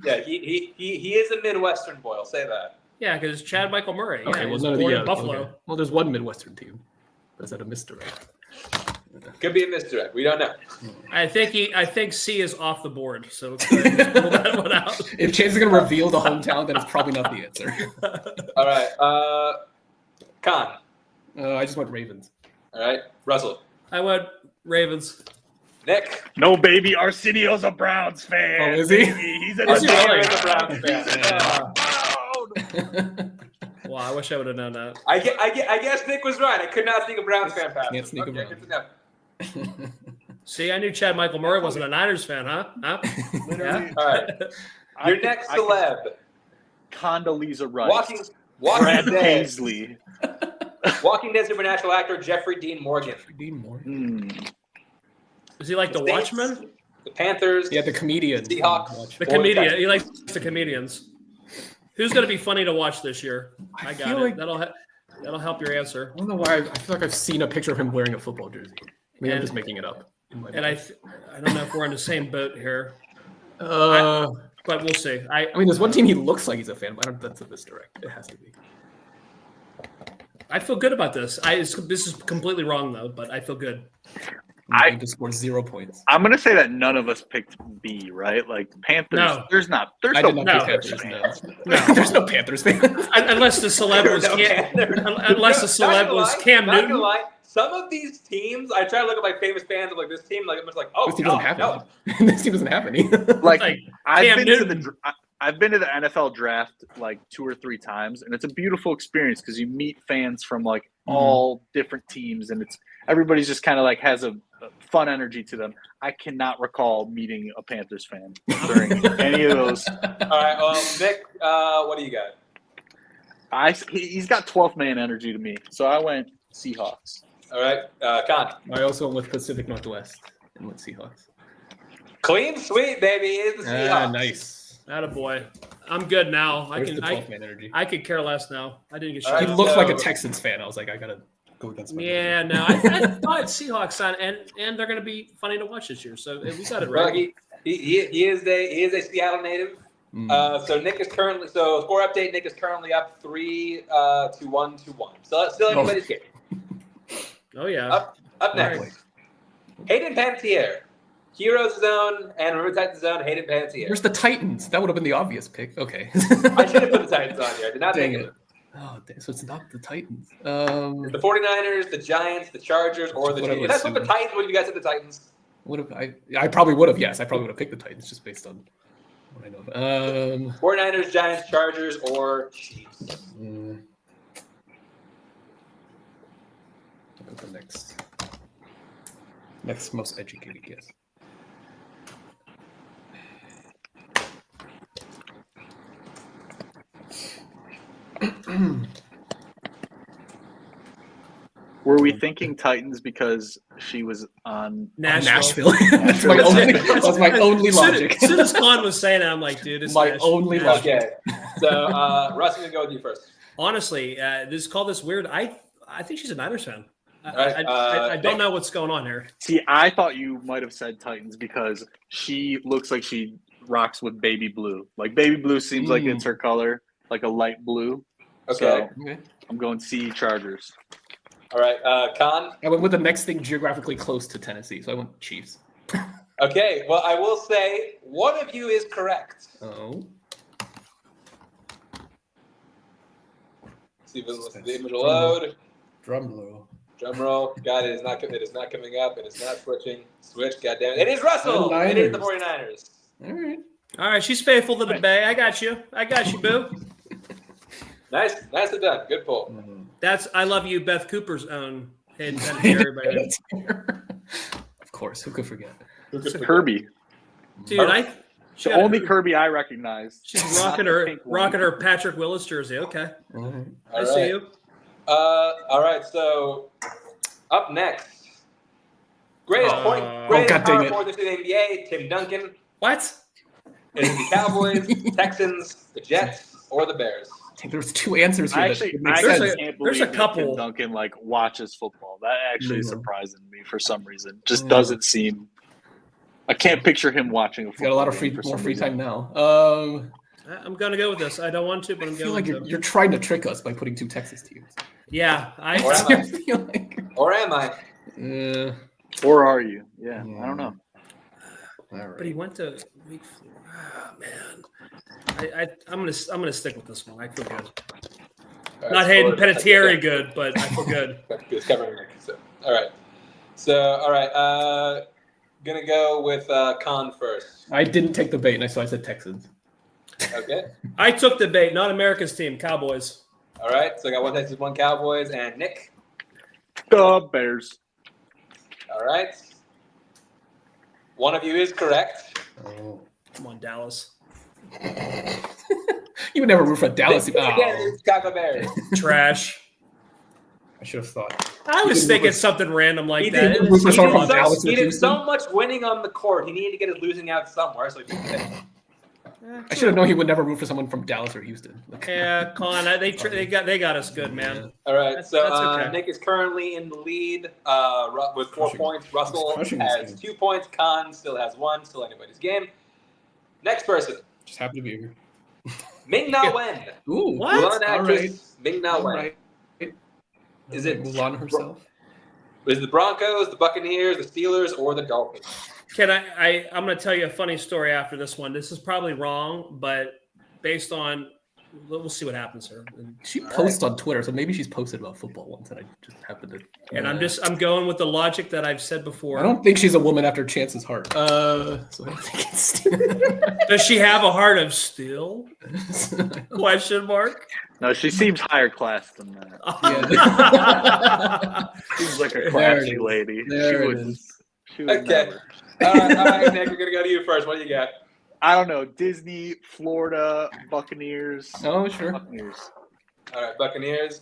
[SPEAKER 1] Yeah, he is a Midwestern boy. I'll say that.
[SPEAKER 4] Yeah, because Chad Michael Murray.
[SPEAKER 3] Okay,
[SPEAKER 4] yeah,
[SPEAKER 3] well,
[SPEAKER 4] he's
[SPEAKER 3] none of the
[SPEAKER 4] born
[SPEAKER 3] yeah,
[SPEAKER 4] in Buffalo.
[SPEAKER 3] okay. Well, there's one Midwestern team. But is that a misdirect?
[SPEAKER 1] Could be a misdirect. We don't know.
[SPEAKER 4] I think C is off the board, so let's go ahead and pull that one out.
[SPEAKER 3] If Chance is going to reveal the hometown, then it's probably not the answer.
[SPEAKER 1] All right. Con.
[SPEAKER 3] I just went Ravens.
[SPEAKER 1] All right. Russell.
[SPEAKER 4] I went Ravens.
[SPEAKER 1] Nick.
[SPEAKER 2] No, baby, Arsenio's a Browns fan.
[SPEAKER 3] Oh, is he?
[SPEAKER 2] He's an
[SPEAKER 4] Is he
[SPEAKER 1] Arsenio
[SPEAKER 4] really?
[SPEAKER 1] is a Browns fan.
[SPEAKER 4] Wow, I wish I would have known that.
[SPEAKER 1] I guess Nick was right. I could not think of Browns fan pass.
[SPEAKER 3] Can't sneak
[SPEAKER 1] Okay,
[SPEAKER 3] around.
[SPEAKER 1] good to know.
[SPEAKER 4] See, I knew Chad Michael Murray wasn't a Niners fan, huh?
[SPEAKER 2] Literally,
[SPEAKER 1] All right. Your next celeb.
[SPEAKER 2] Condoleezza Rice.
[SPEAKER 1] Walking
[SPEAKER 2] Brad
[SPEAKER 1] Dead.
[SPEAKER 2] Paisley.
[SPEAKER 1] Walking Dead supernatural actor Jeffrey Dean Morgan.
[SPEAKER 3] Dean Moore.
[SPEAKER 4] Is he like the
[SPEAKER 1] Saints,
[SPEAKER 4] Watchmen?
[SPEAKER 1] The Panthers.
[SPEAKER 3] Yeah, the comedian.
[SPEAKER 1] Seahawks.
[SPEAKER 4] The
[SPEAKER 1] Or
[SPEAKER 4] comedian.
[SPEAKER 1] Texans.
[SPEAKER 4] He likes the comedians. Who's going to be funny to watch this year? I got
[SPEAKER 3] feel
[SPEAKER 4] it.
[SPEAKER 3] like-
[SPEAKER 4] That'll help your answer.
[SPEAKER 3] I don't know why. I feel like I've seen a picture of him wearing a football jersey. Maybe I'm
[SPEAKER 4] And-
[SPEAKER 3] just making it up. in my
[SPEAKER 4] And
[SPEAKER 3] mind.
[SPEAKER 4] I don't know if we're on the same boat here,
[SPEAKER 3] I
[SPEAKER 4] but we'll see.
[SPEAKER 3] mean, there's one team he looks like he's a fan, but I don't. That's a misdirect. It has to be.
[SPEAKER 4] I feel good about this. This is completely wrong though, but I feel good.
[SPEAKER 2] I-
[SPEAKER 3] just scored 0 points.
[SPEAKER 2] I'm gonna say that none of us picked B, right? Like Panthers.
[SPEAKER 4] No.
[SPEAKER 2] There's
[SPEAKER 3] I
[SPEAKER 2] no
[SPEAKER 3] did not
[SPEAKER 4] no.
[SPEAKER 3] pick
[SPEAKER 2] Panthers
[SPEAKER 3] Panthers.
[SPEAKER 2] fans.
[SPEAKER 3] No. There's no Panthers fans.
[SPEAKER 4] Unless the celeb was unless the celeb was Cam
[SPEAKER 1] Not gonna
[SPEAKER 4] Newton.
[SPEAKER 1] lie. Some of these teams, I try to look at my famous fans of this team. I'm just like, oh,
[SPEAKER 3] This team
[SPEAKER 1] no,
[SPEAKER 3] doesn't have
[SPEAKER 1] no.
[SPEAKER 3] any. This team doesn't have any.
[SPEAKER 2] Like,
[SPEAKER 4] Like,
[SPEAKER 2] I've
[SPEAKER 4] Cam
[SPEAKER 2] been
[SPEAKER 4] Newton.
[SPEAKER 2] to I've been to the NFL draft like 2 or 3 times, and it's a beautiful experience because you meet fans from all different teams, and everybody's just kind of has a fun energy to them. I cannot recall meeting a Panthers fan during any of those.
[SPEAKER 1] All right, well, Nick, what do you got?
[SPEAKER 2] He's got 12th man energy to me, so I went Seahawks.
[SPEAKER 1] All right, Con.
[SPEAKER 3] I also went with Pacific Northwest and went Seahawks.
[SPEAKER 1] Clean sweep, baby, is the Seahawks.
[SPEAKER 3] Nice.
[SPEAKER 4] Attaboy. I'm good now.
[SPEAKER 3] There's the 12th man energy.
[SPEAKER 4] I could care less now. I didn't get
[SPEAKER 1] All
[SPEAKER 4] shot.
[SPEAKER 3] He
[SPEAKER 1] right,
[SPEAKER 3] looks
[SPEAKER 1] so-
[SPEAKER 3] like a Texans fan. I was like, I gotta go against my
[SPEAKER 4] Yeah, no, I thought Seahawks on, and they're going to be funny to watch this year. So we got it
[SPEAKER 1] Well,
[SPEAKER 4] right.
[SPEAKER 1] he is a Seattle native. So Nick is currently score update. Nick is currently up 3 to 1 to 1. So still anybody's game.
[SPEAKER 4] Oh yeah.
[SPEAKER 1] Up next, Hayden Panettiere, Heroes Zone and River Titans Zone. Hayden Panettiere.
[SPEAKER 3] Where's the Titans? That would have been the obvious pick. Okay.
[SPEAKER 1] I should have put the Titans on here. I did not
[SPEAKER 3] Dang
[SPEAKER 1] think
[SPEAKER 3] it.
[SPEAKER 1] of it.
[SPEAKER 3] Oh, so it's not the Titans.
[SPEAKER 1] The 49ers, the Giants, the Chargers, or the
[SPEAKER 3] What I
[SPEAKER 1] Chiefs.
[SPEAKER 3] would
[SPEAKER 1] That's what the
[SPEAKER 3] assume.
[SPEAKER 1] Titans. What you guys said the Titans?
[SPEAKER 3] Would have I probably would have. Yes, I probably would have picked the Titans just based on what I know.
[SPEAKER 1] 49ers, Giants, Chargers, or Chiefs.
[SPEAKER 3] Look at the next most educated guess.
[SPEAKER 2] Were we thinking Titans because she was on
[SPEAKER 4] Nashville.
[SPEAKER 3] That's my only logic.
[SPEAKER 4] As soon as Con was saying it, I'm like, dude, it's
[SPEAKER 3] My
[SPEAKER 4] Nashville.
[SPEAKER 3] only logic.
[SPEAKER 1] Okay. So Russ, I'm gonna go with you first.
[SPEAKER 4] Honestly, call this weird. I think she's a Niners fan.
[SPEAKER 1] right,
[SPEAKER 4] I don't know what's going on here.
[SPEAKER 2] See, I thought you might have said Titans because she looks like she rocks with baby blue. Like baby blue seems like it's her color, like a light blue.
[SPEAKER 1] Okay.
[SPEAKER 2] So I'm going C Chargers.
[SPEAKER 1] All right. Con?
[SPEAKER 3] I went with the next thing geographically close to Tennessee, so I went Chiefs.
[SPEAKER 1] Okay. Well, I will say one of you is correct.
[SPEAKER 3] Oh.
[SPEAKER 1] See if the image will load.
[SPEAKER 3] Drum roll.
[SPEAKER 1] Drum roll. God, it is not coming up. It is not switching. Switch. Goddamn it. It is Russell. It is the 49ers.
[SPEAKER 3] All right.
[SPEAKER 4] She's faithful to the Bay. I got you, boo.
[SPEAKER 1] Nicely done. Good pull.
[SPEAKER 4] That's I love you, Beth Cooper's own head everybody.
[SPEAKER 3] Of course, who could forget?
[SPEAKER 2] Kirby.
[SPEAKER 4] Dude,
[SPEAKER 2] The only Kirby I recognize.
[SPEAKER 4] She's rocking her Patrick Willis jersey. Okay. I see you.
[SPEAKER 1] All right, so up next. Greatest power forward in the NBA, Tim Duncan.
[SPEAKER 4] What?
[SPEAKER 1] Is it the Cowboys, Texans, the Jets, or the Bears?
[SPEAKER 3] There's two answers here.
[SPEAKER 2] I can't believe that Tim Duncan watches football. That actually is surprising me for some reason. Just doesn't seem. I can't picture him watching a football.
[SPEAKER 3] Got a lot of more free time now.
[SPEAKER 4] I'm gonna go with this. I don't want to, but I'm going to.
[SPEAKER 3] I feel like you're trying to trick us by putting two Texas teams.
[SPEAKER 4] Yeah,
[SPEAKER 1] Or am I?
[SPEAKER 2] Or are you? Yeah, I don't know.
[SPEAKER 3] All right.
[SPEAKER 4] But he went to week 4. Oh, man. I'm gonna stick with this one. I feel good.
[SPEAKER 1] Right,
[SPEAKER 4] not Hayden Panettiere good, but I feel good.
[SPEAKER 1] It's covering Nick. So, all right. Gonna go with Con first.
[SPEAKER 3] I didn't take the bait, so I said Texans.
[SPEAKER 1] Okay.
[SPEAKER 4] I took the bait, not America's team, Cowboys.
[SPEAKER 1] All right. So I got one Texans, one Cowboys, and Nick.
[SPEAKER 2] The Bears.
[SPEAKER 1] All right. One of you is correct.
[SPEAKER 3] Oh.
[SPEAKER 4] Come on, Dallas.
[SPEAKER 3] You would never root for Dallas.
[SPEAKER 1] Again, it's Chicago Bears.
[SPEAKER 4] Trash.
[SPEAKER 3] I should have thought.
[SPEAKER 4] I was thinking something random like that.
[SPEAKER 1] He did so much winning on the court. He needed to get his losing out somewhere. So he did it.
[SPEAKER 3] I should have known he would never root for someone from Dallas or Houston.
[SPEAKER 4] Yeah, Con, they got us good, man.
[SPEAKER 1] All right,
[SPEAKER 4] that's
[SPEAKER 1] okay. Nick is currently in the lead with 4 points. Russell has 2 points. Con still has 1. Still anybody's game. Next person.
[SPEAKER 3] Just happy to be here.
[SPEAKER 1] Ming-Na Wen.
[SPEAKER 3] Ooh,
[SPEAKER 4] what?
[SPEAKER 1] All right. Ming-Na Wen.
[SPEAKER 3] Right.
[SPEAKER 1] Is it
[SPEAKER 3] Mulan herself?
[SPEAKER 1] Is it the Broncos, the Buccaneers, the Steelers, or the Dolphins?
[SPEAKER 4] Can I'm going to tell you a funny story after this one. This is probably wrong, but based on, we'll see what happens here.
[SPEAKER 3] She posts on Twitter, so maybe she's posted about football once, and I just happened to.
[SPEAKER 4] And I'm going with the logic that I've said before.
[SPEAKER 3] I don't think she's a woman after Chance's heart. So I don't think it's.
[SPEAKER 4] Does she have a heart of steel? Question mark.
[SPEAKER 2] No, she seems higher class than that.
[SPEAKER 3] Yeah.
[SPEAKER 2] Seems like a classy lady.
[SPEAKER 3] There it is.
[SPEAKER 1] Okay.
[SPEAKER 2] Never.
[SPEAKER 1] All right, Nick, we're going to go to you first. What do you got?
[SPEAKER 2] I don't know. Disney, Florida, Buccaneers.
[SPEAKER 3] Oh, sure.
[SPEAKER 2] Buccaneers.
[SPEAKER 1] All right, Buccaneers.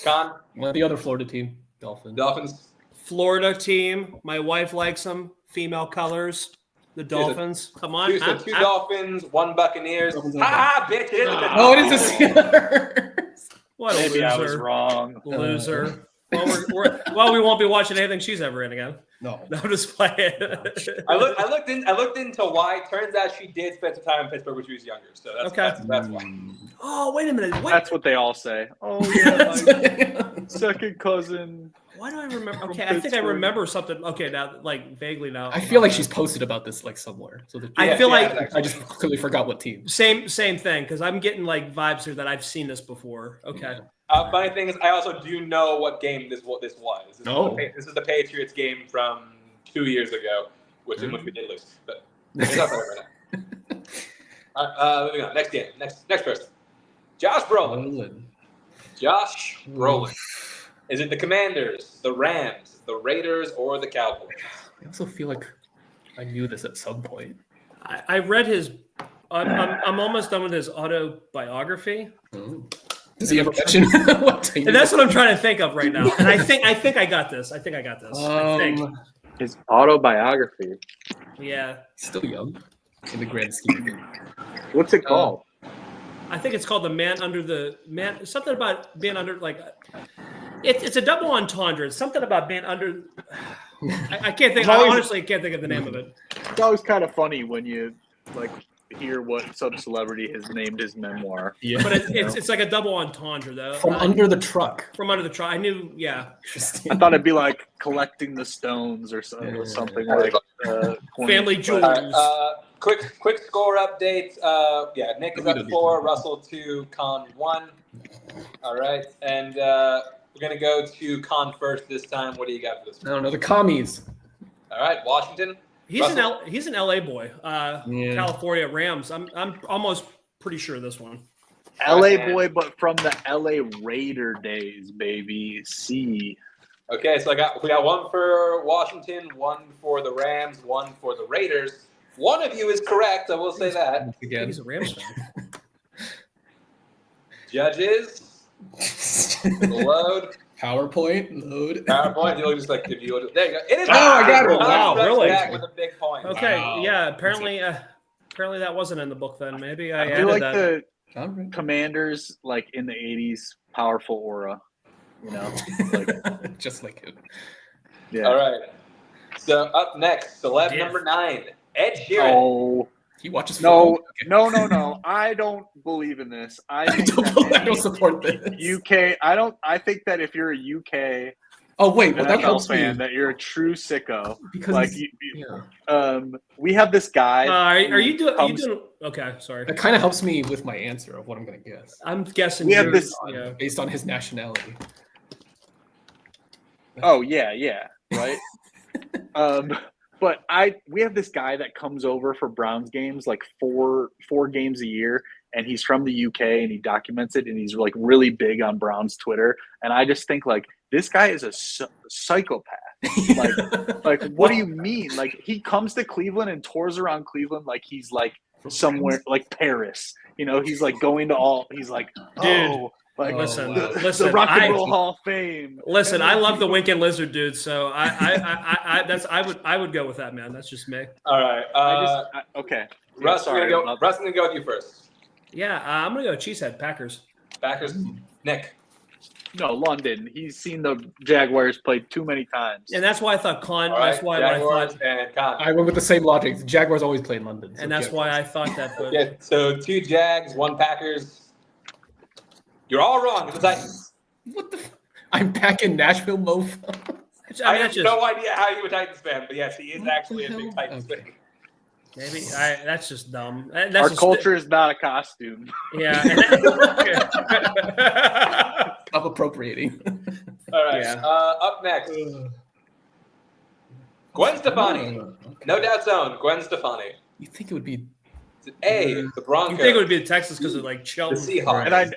[SPEAKER 1] Con?
[SPEAKER 3] The other Florida team,
[SPEAKER 1] Dolphins.
[SPEAKER 4] Florida team. My wife likes them. Female colors. The Dolphins. Come on.
[SPEAKER 1] Two Dolphins, 1 Buccaneers. Bitch. It is the
[SPEAKER 3] Oh, it is the Steelers.
[SPEAKER 4] What a
[SPEAKER 2] Maybe
[SPEAKER 4] loser.
[SPEAKER 2] I was wrong.
[SPEAKER 4] Loser. Well, we won't be watching anything she's ever in again.
[SPEAKER 3] No,
[SPEAKER 4] just play it.
[SPEAKER 1] I looked into why. Turns out she did spend some time in Pittsburgh when she was younger. So that's why.
[SPEAKER 4] Oh, wait a minute.
[SPEAKER 2] That's what they all say. Oh yeah, my second cousin.
[SPEAKER 4] Why do I remember? Okay, I think I remember something. Okay, now vaguely now.
[SPEAKER 3] I feel like she's posted about this somewhere. So I just clearly forgot what team.
[SPEAKER 4] Same thing because I'm getting vibes here that I've seen this before. Okay.
[SPEAKER 1] Funny thing is, I also do know what game this was. This is the Patriots game from 2 years ago, in which we did lose. But it's not right now. Moving on. Next game. Next person. Josh Brolin. Josh Brolin. Is it the Commanders, the Rams, the Raiders, or the Cowboys?
[SPEAKER 3] I also feel like I knew this at some point.
[SPEAKER 4] I read his. I'm almost done with his autobiography.
[SPEAKER 3] Oh. Does he ever mention what team?
[SPEAKER 4] And that's what I'm trying to think of right now. And I think I got this. I think.
[SPEAKER 2] His autobiography.
[SPEAKER 4] Yeah.
[SPEAKER 3] Still young in the grand scheme of things.
[SPEAKER 2] What's it called?
[SPEAKER 4] I think it's called The Man Under the Man. Something about being under it's a double entendre. It's something about being under. I can't think. I honestly can't think of the name of it.
[SPEAKER 2] It's always kind of funny when you like hear what some celebrity has named his memoir.
[SPEAKER 3] Yeah.
[SPEAKER 4] But it's like a double entendre though.
[SPEAKER 3] From under the truck.
[SPEAKER 4] From under the truck. I knew. Yeah.
[SPEAKER 2] I thought it'd be like collecting the stones or something like
[SPEAKER 4] Family jewels.
[SPEAKER 1] Quick score update. Nick is up 4, Russell 2, Con 1. All right, and we're gonna go to Con first this time. What do you got for this
[SPEAKER 3] I
[SPEAKER 1] one?
[SPEAKER 3] don't know, the commies.
[SPEAKER 1] All right, Washington.
[SPEAKER 4] He's an LA boy. California Rams. I'm almost pretty sure this one.
[SPEAKER 2] LA boy, but from the LA Raider days, baby. C.
[SPEAKER 1] Okay, so we got one for Washington, one for the Rams, one for the Raiders. One of you is correct. I will say that.
[SPEAKER 3] Again.
[SPEAKER 4] He's a Rams fan.
[SPEAKER 1] Judges. Load.
[SPEAKER 3] PowerPoint load.
[SPEAKER 1] PowerPoint. You'll just like if you there you go. It is.
[SPEAKER 3] Oh, I got it.
[SPEAKER 4] Wow, really?
[SPEAKER 1] Back with a big point.
[SPEAKER 4] Okay,
[SPEAKER 3] Wow.
[SPEAKER 4] yeah. Apparently that wasn't in the book then. Maybe I
[SPEAKER 2] I
[SPEAKER 4] added
[SPEAKER 2] feel like
[SPEAKER 4] that.
[SPEAKER 2] the Commanders, like in the '80s, powerful aura. You know, like,
[SPEAKER 3] just like it.
[SPEAKER 2] yeah.
[SPEAKER 1] All right. So up next, celeb number 9, Ed Sheeran.
[SPEAKER 2] Oh.
[SPEAKER 3] He watches
[SPEAKER 2] No,
[SPEAKER 3] football?
[SPEAKER 2] no. I don't believe in this. I think
[SPEAKER 3] I don't support this.
[SPEAKER 2] UK. I think that if you're a UK
[SPEAKER 3] Oh wait, well that
[SPEAKER 2] NFL
[SPEAKER 3] helps
[SPEAKER 2] fan,
[SPEAKER 3] me
[SPEAKER 2] that you're a true sicko.
[SPEAKER 3] because
[SPEAKER 2] Like, we have this guy.
[SPEAKER 4] Are you doing?
[SPEAKER 2] comes-
[SPEAKER 4] Okay, sorry.
[SPEAKER 3] that kind of helps me with my answer of what I'm going to guess
[SPEAKER 4] I'm guessing
[SPEAKER 2] We have
[SPEAKER 4] you're-
[SPEAKER 2] this-
[SPEAKER 4] Yeah.
[SPEAKER 3] based on his nationality.
[SPEAKER 2] Oh yeah, right. But we have this guy that comes over for Browns games like four games a year, and he's from the UK and he documents it, and he's like really big on Browns Twitter, and I just think like this guy is a psychopath. Like what do you mean? Like he comes to Cleveland and tours around Cleveland like he's like somewhere like Paris. You know, he's like going to all. He's like,
[SPEAKER 4] Dude.
[SPEAKER 2] like
[SPEAKER 4] Listen,
[SPEAKER 2] the Rock and Roll Hall of Fame.
[SPEAKER 4] Listen, I love the Winking Lizard, dude. So I would go with that, man. That's just me.
[SPEAKER 1] All right.
[SPEAKER 2] Okay.
[SPEAKER 1] Russ,
[SPEAKER 2] sorry,
[SPEAKER 1] Russ, I'm gonna go with you first.
[SPEAKER 4] Yeah, I'm gonna go Cheesehead Packers.
[SPEAKER 1] Packers. Nick.
[SPEAKER 2] No, London. He's seen the Jaguars play too many times.
[SPEAKER 4] And that's why I thought Con.
[SPEAKER 1] All right,
[SPEAKER 4] That's why
[SPEAKER 1] Jaguars
[SPEAKER 4] I thought.
[SPEAKER 1] and Con.
[SPEAKER 3] I went with the same logic. The Jaguars always play in London. so
[SPEAKER 4] And that's
[SPEAKER 3] Jaguars.
[SPEAKER 4] why I thought that. But
[SPEAKER 1] Yeah, so 2 Jags, 1 Packers. You're all wrong. It's the Titans.
[SPEAKER 3] What the? I'm back in Nashville, mofo.
[SPEAKER 1] I
[SPEAKER 4] that's
[SPEAKER 1] have no idea how you're a Titans fan, but yes, he is actually a
[SPEAKER 3] the
[SPEAKER 1] big
[SPEAKER 3] hell?
[SPEAKER 1] Titans
[SPEAKER 3] Okay.
[SPEAKER 1] fan.
[SPEAKER 4] maybe that's just dumb. That's
[SPEAKER 2] Our
[SPEAKER 4] just,
[SPEAKER 2] culture is not a costume.
[SPEAKER 4] Yeah.
[SPEAKER 3] Of appropriating.
[SPEAKER 1] All right.
[SPEAKER 4] Yeah.
[SPEAKER 1] Up next, Gwen Stefani.
[SPEAKER 3] Okay.
[SPEAKER 1] No Doubt Zone. Gwen Stefani.
[SPEAKER 3] You think it would be?
[SPEAKER 1] A. The Broncos.
[SPEAKER 4] You think it would be in Texas because of like
[SPEAKER 1] the
[SPEAKER 4] Shelton?
[SPEAKER 1] Seahawks.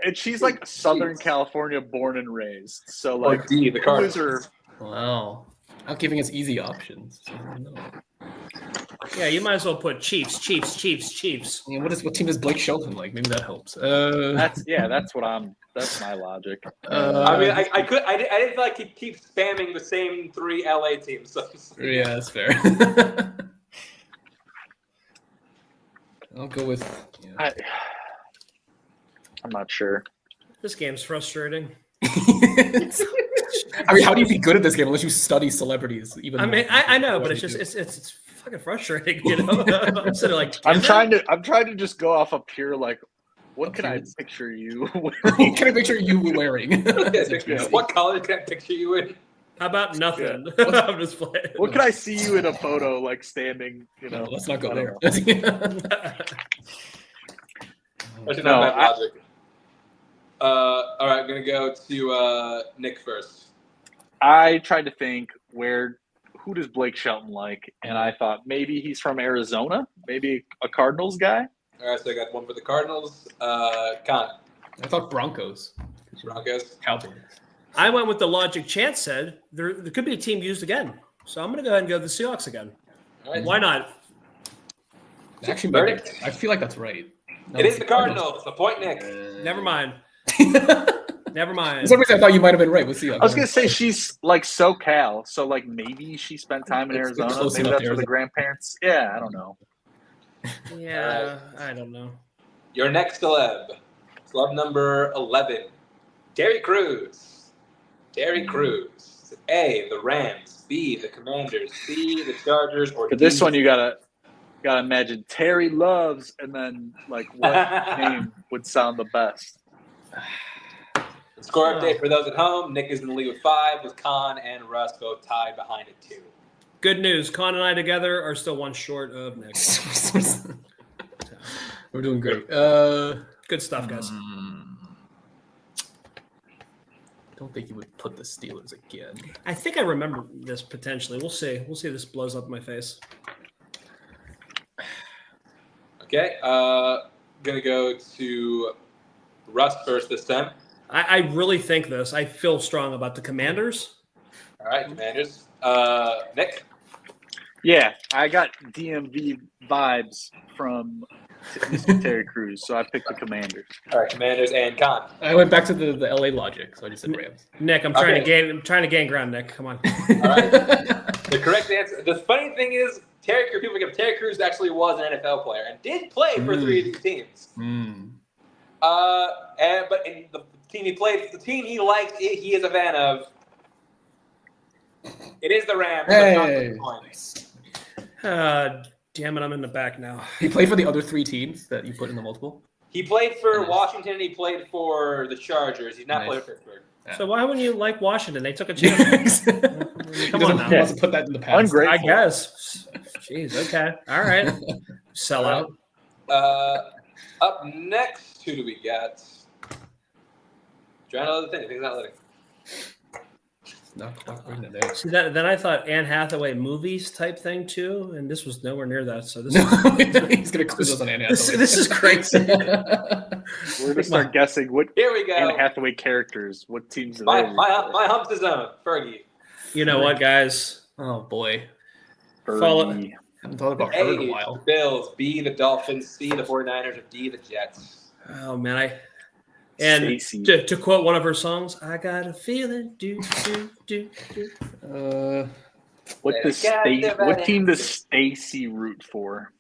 [SPEAKER 2] And she's like Southern California born and raised. So
[SPEAKER 1] Or
[SPEAKER 2] like
[SPEAKER 1] D. The
[SPEAKER 2] who
[SPEAKER 1] Cardinals.
[SPEAKER 2] is her?
[SPEAKER 3] Wow. Not giving us easy options. So I don't know.
[SPEAKER 4] Yeah, you might as well put Chiefs.
[SPEAKER 3] I mean, what team is Blake Shelton like? Maybe that helps.
[SPEAKER 2] That's my logic.
[SPEAKER 1] I mean, I didn't feel like he keeps spamming the same 3 LA teams. So.
[SPEAKER 3] Yeah, that's fair. I'll go with. Yeah.
[SPEAKER 2] I'm not sure.
[SPEAKER 4] This game's frustrating.
[SPEAKER 3] I mean, how do you be good at this game unless you study celebrities? Even
[SPEAKER 4] I mean,
[SPEAKER 3] more?
[SPEAKER 4] I know, but
[SPEAKER 3] What
[SPEAKER 4] it's
[SPEAKER 3] do
[SPEAKER 4] just
[SPEAKER 3] you do?
[SPEAKER 4] it's fucking frustrating, you know. I'm sort of like
[SPEAKER 2] I'm trying to just go off of pure like, what can I
[SPEAKER 3] Appearance.
[SPEAKER 2] picture you?
[SPEAKER 3] What can I picture you wearing?
[SPEAKER 1] What college can I picture you in?
[SPEAKER 4] How about nothing? I'm just playing.
[SPEAKER 2] What can I see you in a photo like standing? You know,
[SPEAKER 3] No, let's not go
[SPEAKER 2] I
[SPEAKER 3] there.
[SPEAKER 2] don't
[SPEAKER 1] Actually,
[SPEAKER 2] No,
[SPEAKER 1] not bad logic. All right, I'm gonna go to Nick first.
[SPEAKER 2] I tried to think who does Blake Shelton like, and I thought maybe he's from Arizona, maybe a Cardinals guy.
[SPEAKER 1] All right, so I got one for the Cardinals. Con.
[SPEAKER 3] I thought Broncos.
[SPEAKER 1] Broncos.
[SPEAKER 3] Cowboys.
[SPEAKER 4] I went with the logic Chance said. There could be a team used again, so I'm going to go ahead and go the Seahawks again.
[SPEAKER 1] All right.
[SPEAKER 4] Why not?
[SPEAKER 3] Actually,
[SPEAKER 1] Verdict?
[SPEAKER 3] I feel like that's right. No,
[SPEAKER 1] It
[SPEAKER 3] it's
[SPEAKER 1] is the Cardinals. The point, Nick.
[SPEAKER 4] Never mind. Never mind.
[SPEAKER 3] For some reason, I thought you might have been right with Seahawks.
[SPEAKER 2] I was gonna say she's like SoCal, so like maybe she spent time in
[SPEAKER 3] It's
[SPEAKER 2] Arizona.
[SPEAKER 3] close
[SPEAKER 2] Maybe
[SPEAKER 3] enough
[SPEAKER 2] that's
[SPEAKER 3] to
[SPEAKER 2] where the
[SPEAKER 3] Arizona.
[SPEAKER 2] grandparents. Yeah, I don't know.
[SPEAKER 4] Yeah, I don't know.
[SPEAKER 1] Your next celeb. Celeb number 11. Terry Crews. Terry Crews. A. The Rams. B. The Commanders. C. The Chargers. Or
[SPEAKER 2] For
[SPEAKER 1] D,
[SPEAKER 2] this one, you gotta Gotta imagine Terry loves, and then like what name would sound the best?
[SPEAKER 1] Score update for those at home. Nick is in the lead with 5, with Con and Russ both tied behind at 2.
[SPEAKER 4] Good news. Con and I together are still one short of Nick.
[SPEAKER 3] We're doing great.
[SPEAKER 4] Good stuff, guys.
[SPEAKER 3] Don't think you would put the Steelers again.
[SPEAKER 4] I think I remember this potentially. We'll see. We'll see if this blows up in my face.
[SPEAKER 1] Okay. Gonna go to Russ first this time.
[SPEAKER 4] I really think this. I feel strong about the Commanders.
[SPEAKER 1] All right, Commanders. Nick.
[SPEAKER 2] Yeah, I got DMV vibes from Mr. Terry Crews, so I picked the Commanders.
[SPEAKER 1] All right, Commanders and Con.
[SPEAKER 3] I went back to the LA logic, so I just said Rams.
[SPEAKER 4] Nick, I'm trying to gain ground. Nick, come on.
[SPEAKER 1] All right. The correct answer. The funny thing is, Terry Crews actually was an NFL player and did play for 3 of these teams. But in the team he played, the team he liked, he is a fan of. It is the Rams.
[SPEAKER 3] Hey.
[SPEAKER 4] Damn it, I'm in the back now.
[SPEAKER 3] He played for the other 3 teams that you put in the multiple?
[SPEAKER 1] He played for Washington. He played for the Chargers. He's not played for Pittsburgh.
[SPEAKER 4] So why wouldn't you like Washington? They took a chance. Come on now.
[SPEAKER 3] He wants to put that in the past.
[SPEAKER 2] Ungrateful.
[SPEAKER 4] I guess. Jeez, okay. All right. Sell out.
[SPEAKER 1] Up next, who do we got? Trying to let it think. Things not letting.
[SPEAKER 3] Not bringing it there.
[SPEAKER 4] See that? Then I thought Anne Hathaway movies type thing too, and this was nowhere near that. So this
[SPEAKER 3] He's gonna quiz us on Anne Hathaway.
[SPEAKER 4] this is crazy.
[SPEAKER 2] We're gonna start guessing what
[SPEAKER 1] Here we go.
[SPEAKER 2] Anne Hathaway characters, what teams are
[SPEAKER 1] My
[SPEAKER 2] they?
[SPEAKER 1] hump's his own. Fergie.
[SPEAKER 4] You know what, guys?
[SPEAKER 3] Oh boy.
[SPEAKER 4] Follow-
[SPEAKER 2] Fergie.
[SPEAKER 3] Haven't thought about her
[SPEAKER 1] A,
[SPEAKER 3] in a
[SPEAKER 1] the
[SPEAKER 3] while.
[SPEAKER 1] Bills. B, the Dolphins. C, the 49ers. Or D, the Jets.
[SPEAKER 4] Oh man, And
[SPEAKER 2] Stacey.
[SPEAKER 4] to quote one of her songs, I got a feeling, do.
[SPEAKER 2] What team does Stacy root for?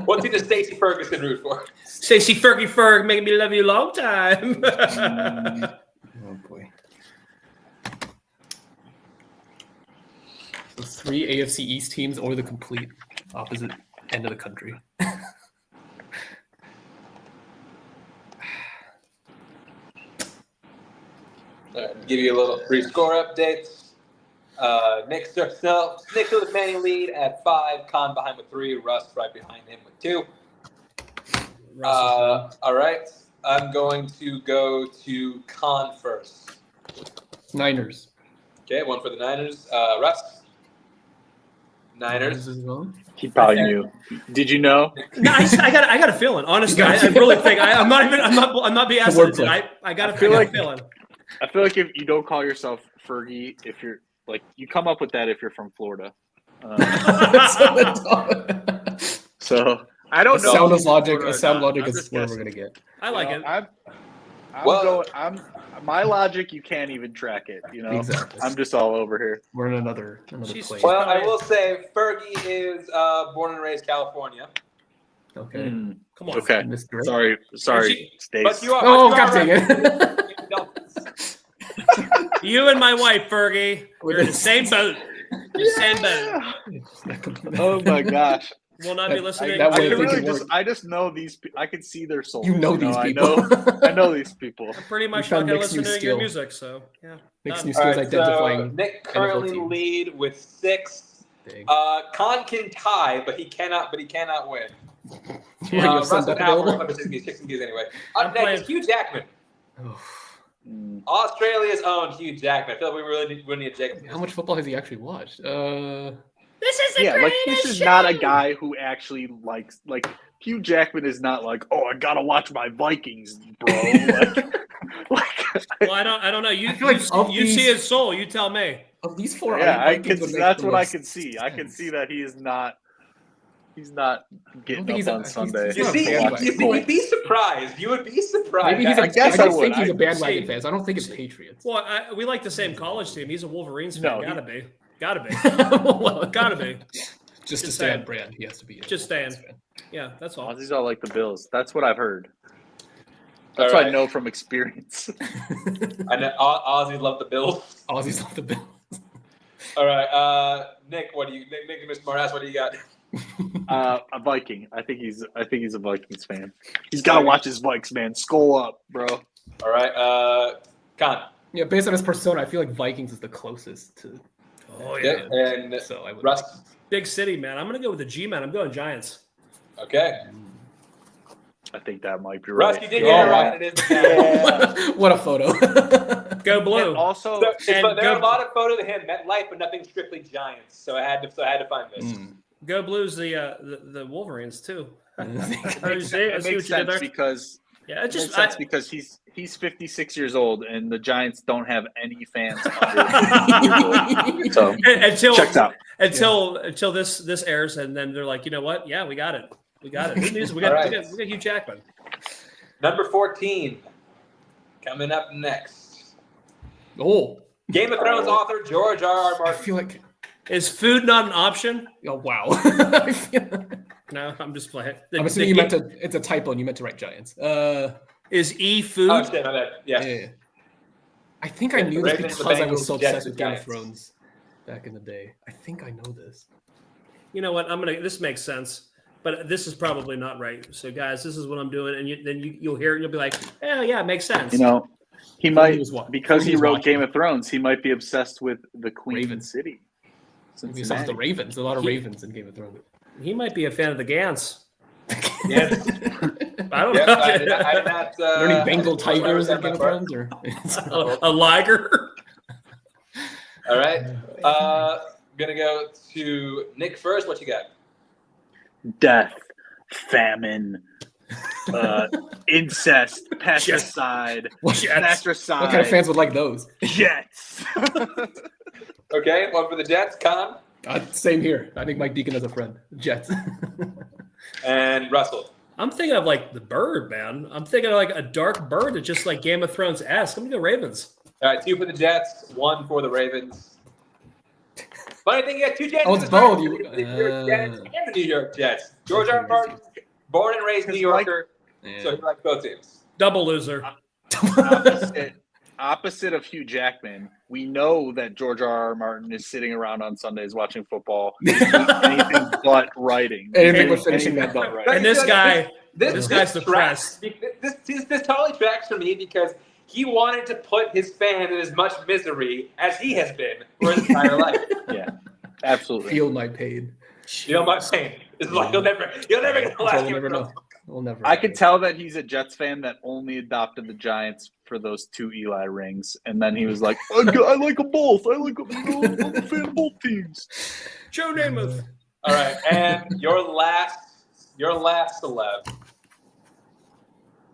[SPEAKER 1] What team does Stacey Ferguson root for?
[SPEAKER 4] Stacey Fergie Ferg, making me love you a long time.
[SPEAKER 3] Oh boy. So 3 AFC East teams or the complete opposite end of the country.
[SPEAKER 1] All right, give you a little brief score update. Nick still with Manning lead at 5. Con behind with 3. Russ right behind him with 2. All right. I'm going to go to Con first.
[SPEAKER 3] Niners.
[SPEAKER 1] Okay, 1 for the Niners. Russ? Niners.
[SPEAKER 3] as well.
[SPEAKER 2] He probably knew. Did you know?
[SPEAKER 4] No, I got a feeling. Honestly, I really think I'm not being asked. I got a feeling.
[SPEAKER 2] I feel like if you don't call yourself Fergie, if you're like you come up with that if you're from Florida. So I don't know.
[SPEAKER 3] Sound logic. A sound logic
[SPEAKER 2] I'm
[SPEAKER 3] is
[SPEAKER 2] just
[SPEAKER 3] where
[SPEAKER 2] guessing.
[SPEAKER 3] we're gonna get.
[SPEAKER 4] I like it.
[SPEAKER 2] I'm my logic. You can't even track it. You know,
[SPEAKER 3] Exactly.
[SPEAKER 2] I'm just all over here.
[SPEAKER 3] We're in another
[SPEAKER 4] She's-
[SPEAKER 3] place.
[SPEAKER 1] Well, I will say Fergie is born and raised California.
[SPEAKER 3] Okay.
[SPEAKER 4] Come on.
[SPEAKER 2] Okay.
[SPEAKER 3] Mr.
[SPEAKER 2] Sorry, Stace.
[SPEAKER 1] But you are.
[SPEAKER 3] Oh,
[SPEAKER 1] but you are
[SPEAKER 3] God dang
[SPEAKER 1] right.
[SPEAKER 3] it.
[SPEAKER 4] You and my wife, Fergie, we're in the same boat. The same boat.
[SPEAKER 2] Oh my gosh.
[SPEAKER 4] Will not be listening.
[SPEAKER 3] that way
[SPEAKER 2] I,
[SPEAKER 3] I think
[SPEAKER 2] really
[SPEAKER 3] it worked.
[SPEAKER 2] I just know these. I can see their souls.
[SPEAKER 3] You know these people.
[SPEAKER 2] I know these people.
[SPEAKER 4] I'm pretty much
[SPEAKER 3] found
[SPEAKER 4] not going to
[SPEAKER 3] Nick's new
[SPEAKER 4] listen to your
[SPEAKER 3] skill.
[SPEAKER 4] music, so yeah.
[SPEAKER 3] Nick's
[SPEAKER 4] Done.
[SPEAKER 3] new
[SPEAKER 1] All
[SPEAKER 3] skills
[SPEAKER 1] right, so
[SPEAKER 3] identifying.
[SPEAKER 1] Nick currently
[SPEAKER 3] teams.
[SPEAKER 1] lead with 6.
[SPEAKER 3] Dang.
[SPEAKER 1] Con can tie, but he cannot win.
[SPEAKER 3] You have
[SPEAKER 1] Russ
[SPEAKER 3] Sun
[SPEAKER 1] is now
[SPEAKER 3] available?
[SPEAKER 1] 6 games anyway.
[SPEAKER 4] I'm
[SPEAKER 1] Up next,
[SPEAKER 4] playing-
[SPEAKER 1] Hugh Jackman.
[SPEAKER 3] Oh.
[SPEAKER 1] Australia's own Hugh Jackman. I feel like we really need a Jacob.
[SPEAKER 3] How much football has he actually watched?
[SPEAKER 4] This is the
[SPEAKER 2] Yeah, like
[SPEAKER 4] greatest
[SPEAKER 2] this is
[SPEAKER 4] show.
[SPEAKER 2] not a guy who actually likes like Hugh Jackman is not like, oh, I gotta watch my Vikings, bro.
[SPEAKER 4] Well, I don't know. You
[SPEAKER 3] I feel like of
[SPEAKER 4] you
[SPEAKER 3] these-
[SPEAKER 4] see his soul. You tell me.
[SPEAKER 3] Of these 4,
[SPEAKER 2] yeah, I
[SPEAKER 3] Vikings
[SPEAKER 2] can.
[SPEAKER 3] would make
[SPEAKER 2] That's
[SPEAKER 3] the
[SPEAKER 2] what I
[SPEAKER 3] most
[SPEAKER 2] can see. I can
[SPEAKER 3] sense.
[SPEAKER 2] see that he is not. He's not getting
[SPEAKER 3] think he's
[SPEAKER 2] up
[SPEAKER 3] a-
[SPEAKER 2] on
[SPEAKER 3] he's-
[SPEAKER 2] Sunday.
[SPEAKER 3] he's
[SPEAKER 1] You
[SPEAKER 3] not
[SPEAKER 1] see,
[SPEAKER 3] a
[SPEAKER 1] you
[SPEAKER 3] bandwagon.
[SPEAKER 1] would be surprised. You would be surprised.
[SPEAKER 3] Maybe he's a,
[SPEAKER 2] I guess
[SPEAKER 3] I
[SPEAKER 2] I
[SPEAKER 3] just
[SPEAKER 2] would.
[SPEAKER 3] think he's a bandwagon
[SPEAKER 4] See-
[SPEAKER 3] fan. So I don't think it's Patriots.
[SPEAKER 4] Well, we like the same college team. He's a Wolverines fan.
[SPEAKER 2] No,
[SPEAKER 4] Gotta be. Gotta be.
[SPEAKER 3] Well,
[SPEAKER 4] Gotta be.
[SPEAKER 3] Just to
[SPEAKER 4] Just
[SPEAKER 3] stay
[SPEAKER 4] saying.
[SPEAKER 3] on brand, he has to be. a
[SPEAKER 4] Just staying.
[SPEAKER 3] Wolverines fan.
[SPEAKER 4] Yeah, that's all.
[SPEAKER 2] Aussies all like the Bills. That's what I've heard. That's
[SPEAKER 1] All
[SPEAKER 2] what I
[SPEAKER 1] right.
[SPEAKER 2] know from experience.
[SPEAKER 1] I know Aussies love the Bills.
[SPEAKER 3] Aussies love the Bills.
[SPEAKER 1] All right, Nick, Nick, Mr. Smartass, what do you got?
[SPEAKER 2] A Viking. I think he's a Vikings fan. He's got to watch his Vikes, man. Skull up, bro.
[SPEAKER 1] All right, Con.
[SPEAKER 3] Yeah, based on his persona, I feel like Vikings is the closest to.
[SPEAKER 4] Oh yeah.
[SPEAKER 1] And
[SPEAKER 3] So I would.
[SPEAKER 1] Russ.
[SPEAKER 4] Big city, man. I'm gonna go with the G-man. I'm going Giants.
[SPEAKER 1] Okay.
[SPEAKER 2] I think that might be right.
[SPEAKER 1] Russ, you did get it right. It is the Giants.
[SPEAKER 3] What a photo.
[SPEAKER 4] Go blue.
[SPEAKER 2] And also,
[SPEAKER 1] So,
[SPEAKER 4] And
[SPEAKER 1] but there are
[SPEAKER 4] go-
[SPEAKER 1] a lot of photos of him MetLife, but nothing strictly Giants. So I had to find this.
[SPEAKER 4] Go Blues, the Wolverines too. I see
[SPEAKER 2] it
[SPEAKER 4] what
[SPEAKER 2] makes
[SPEAKER 4] you did
[SPEAKER 2] sense
[SPEAKER 4] there.
[SPEAKER 2] because
[SPEAKER 4] Yeah, it just
[SPEAKER 2] makes sense because he's 56 years old and the Giants don't have any fans under. So
[SPEAKER 4] until
[SPEAKER 2] checks out.
[SPEAKER 4] until this airs, and then they're like, you know what? Yeah, we got it. We got it. Good news. We got
[SPEAKER 1] All right.
[SPEAKER 4] we got Hugh Jackman.
[SPEAKER 1] Number 14. Coming up next.
[SPEAKER 3] Oh,
[SPEAKER 1] Game of Thrones author George R.R.
[SPEAKER 3] I
[SPEAKER 1] Martin.
[SPEAKER 3] feel like.
[SPEAKER 4] Is food not an option?
[SPEAKER 3] Oh wow. I feel,
[SPEAKER 4] No, I'm just playing.
[SPEAKER 3] I'm assuming you meant to. It's a typo, and you meant to write Giants.
[SPEAKER 4] Is E food?
[SPEAKER 1] Oh, shit, my bad. Yes.
[SPEAKER 3] Yeah. I think I knew this
[SPEAKER 1] Ravens, the
[SPEAKER 3] because I was
[SPEAKER 1] Bengals,
[SPEAKER 3] so
[SPEAKER 1] Jets,
[SPEAKER 3] obsessed with
[SPEAKER 1] the
[SPEAKER 3] Game of
[SPEAKER 1] Giants.
[SPEAKER 3] Thrones back in the day. I think I know this.
[SPEAKER 4] You know what? This makes sense, but this is probably not right. So, guys, this is what I'm doing, and you'll hear it, and you'll be like, "Oh, yeah, it makes sense."
[SPEAKER 2] You know, he might
[SPEAKER 3] was what-
[SPEAKER 2] because
[SPEAKER 3] he
[SPEAKER 2] he
[SPEAKER 3] was
[SPEAKER 2] wrote
[SPEAKER 3] watching.
[SPEAKER 2] Game of Thrones. He might be obsessed with the Queen
[SPEAKER 3] Ravens.
[SPEAKER 2] City.
[SPEAKER 3] Maybe some of the Ravens. A lot of Ravens in Game of Thrones.
[SPEAKER 4] He might be a fan of the Gans.
[SPEAKER 1] Yes.
[SPEAKER 4] I don't
[SPEAKER 1] Yep,
[SPEAKER 4] know.
[SPEAKER 1] I did not,
[SPEAKER 3] Are there any Bengal
[SPEAKER 1] I did not
[SPEAKER 3] tigers in
[SPEAKER 1] represent
[SPEAKER 3] Game of
[SPEAKER 1] my
[SPEAKER 3] Thrones? Or
[SPEAKER 4] a liger.
[SPEAKER 1] All right. Gonna go to Nick first. What you got?
[SPEAKER 2] Death, famine, incest, patricide,
[SPEAKER 3] what,
[SPEAKER 2] matricide,
[SPEAKER 3] what kind of fans would like those?
[SPEAKER 2] jets.
[SPEAKER 1] Okay, one for the Jets, Con,
[SPEAKER 3] Same here. I think Mike Deacon has a friend. Jets.
[SPEAKER 1] and Russell.
[SPEAKER 4] I'm thinking of like the bird, man. I'm thinking of like a dark bird that's just like Game of Thrones-esque. I'm gonna go Ravens.
[SPEAKER 1] All right, 2 for the Jets, 1 for the Ravens. Funny thing, you got 2 Jets.
[SPEAKER 3] Oh,
[SPEAKER 1] in
[SPEAKER 3] it's
[SPEAKER 1] this round.
[SPEAKER 3] both.
[SPEAKER 1] The New York Jets and the New York Jets. George R. R. Martin, born and raised New Yorker, so he likes both teams.
[SPEAKER 4] Double loser.
[SPEAKER 2] Opposite of Hugh Jackman, we know that George R. R. Martin is sitting around on Sundays watching football, anything but writing.
[SPEAKER 3] Anything but finishing that
[SPEAKER 2] but
[SPEAKER 3] thought.
[SPEAKER 2] writing.
[SPEAKER 4] And this guy,
[SPEAKER 1] This
[SPEAKER 4] guy's
[SPEAKER 1] tracks.
[SPEAKER 4] depressed.
[SPEAKER 1] This totally tracks for me because he wanted to put his fan in as much misery as he has been for his entire life.
[SPEAKER 2] Yeah, absolutely.
[SPEAKER 3] Feel my pain.
[SPEAKER 1] You know my pain. It's like you'll never get the last
[SPEAKER 3] We'll
[SPEAKER 1] game.
[SPEAKER 3] never know. We'll never.
[SPEAKER 2] I could tell that he's a Jets fan that only adopted the Giants for those 2 Eli rings, and then he was like, "I like them both. I'm a fan of both teams."
[SPEAKER 4] Joe Namath.
[SPEAKER 1] All right, and your last celeb,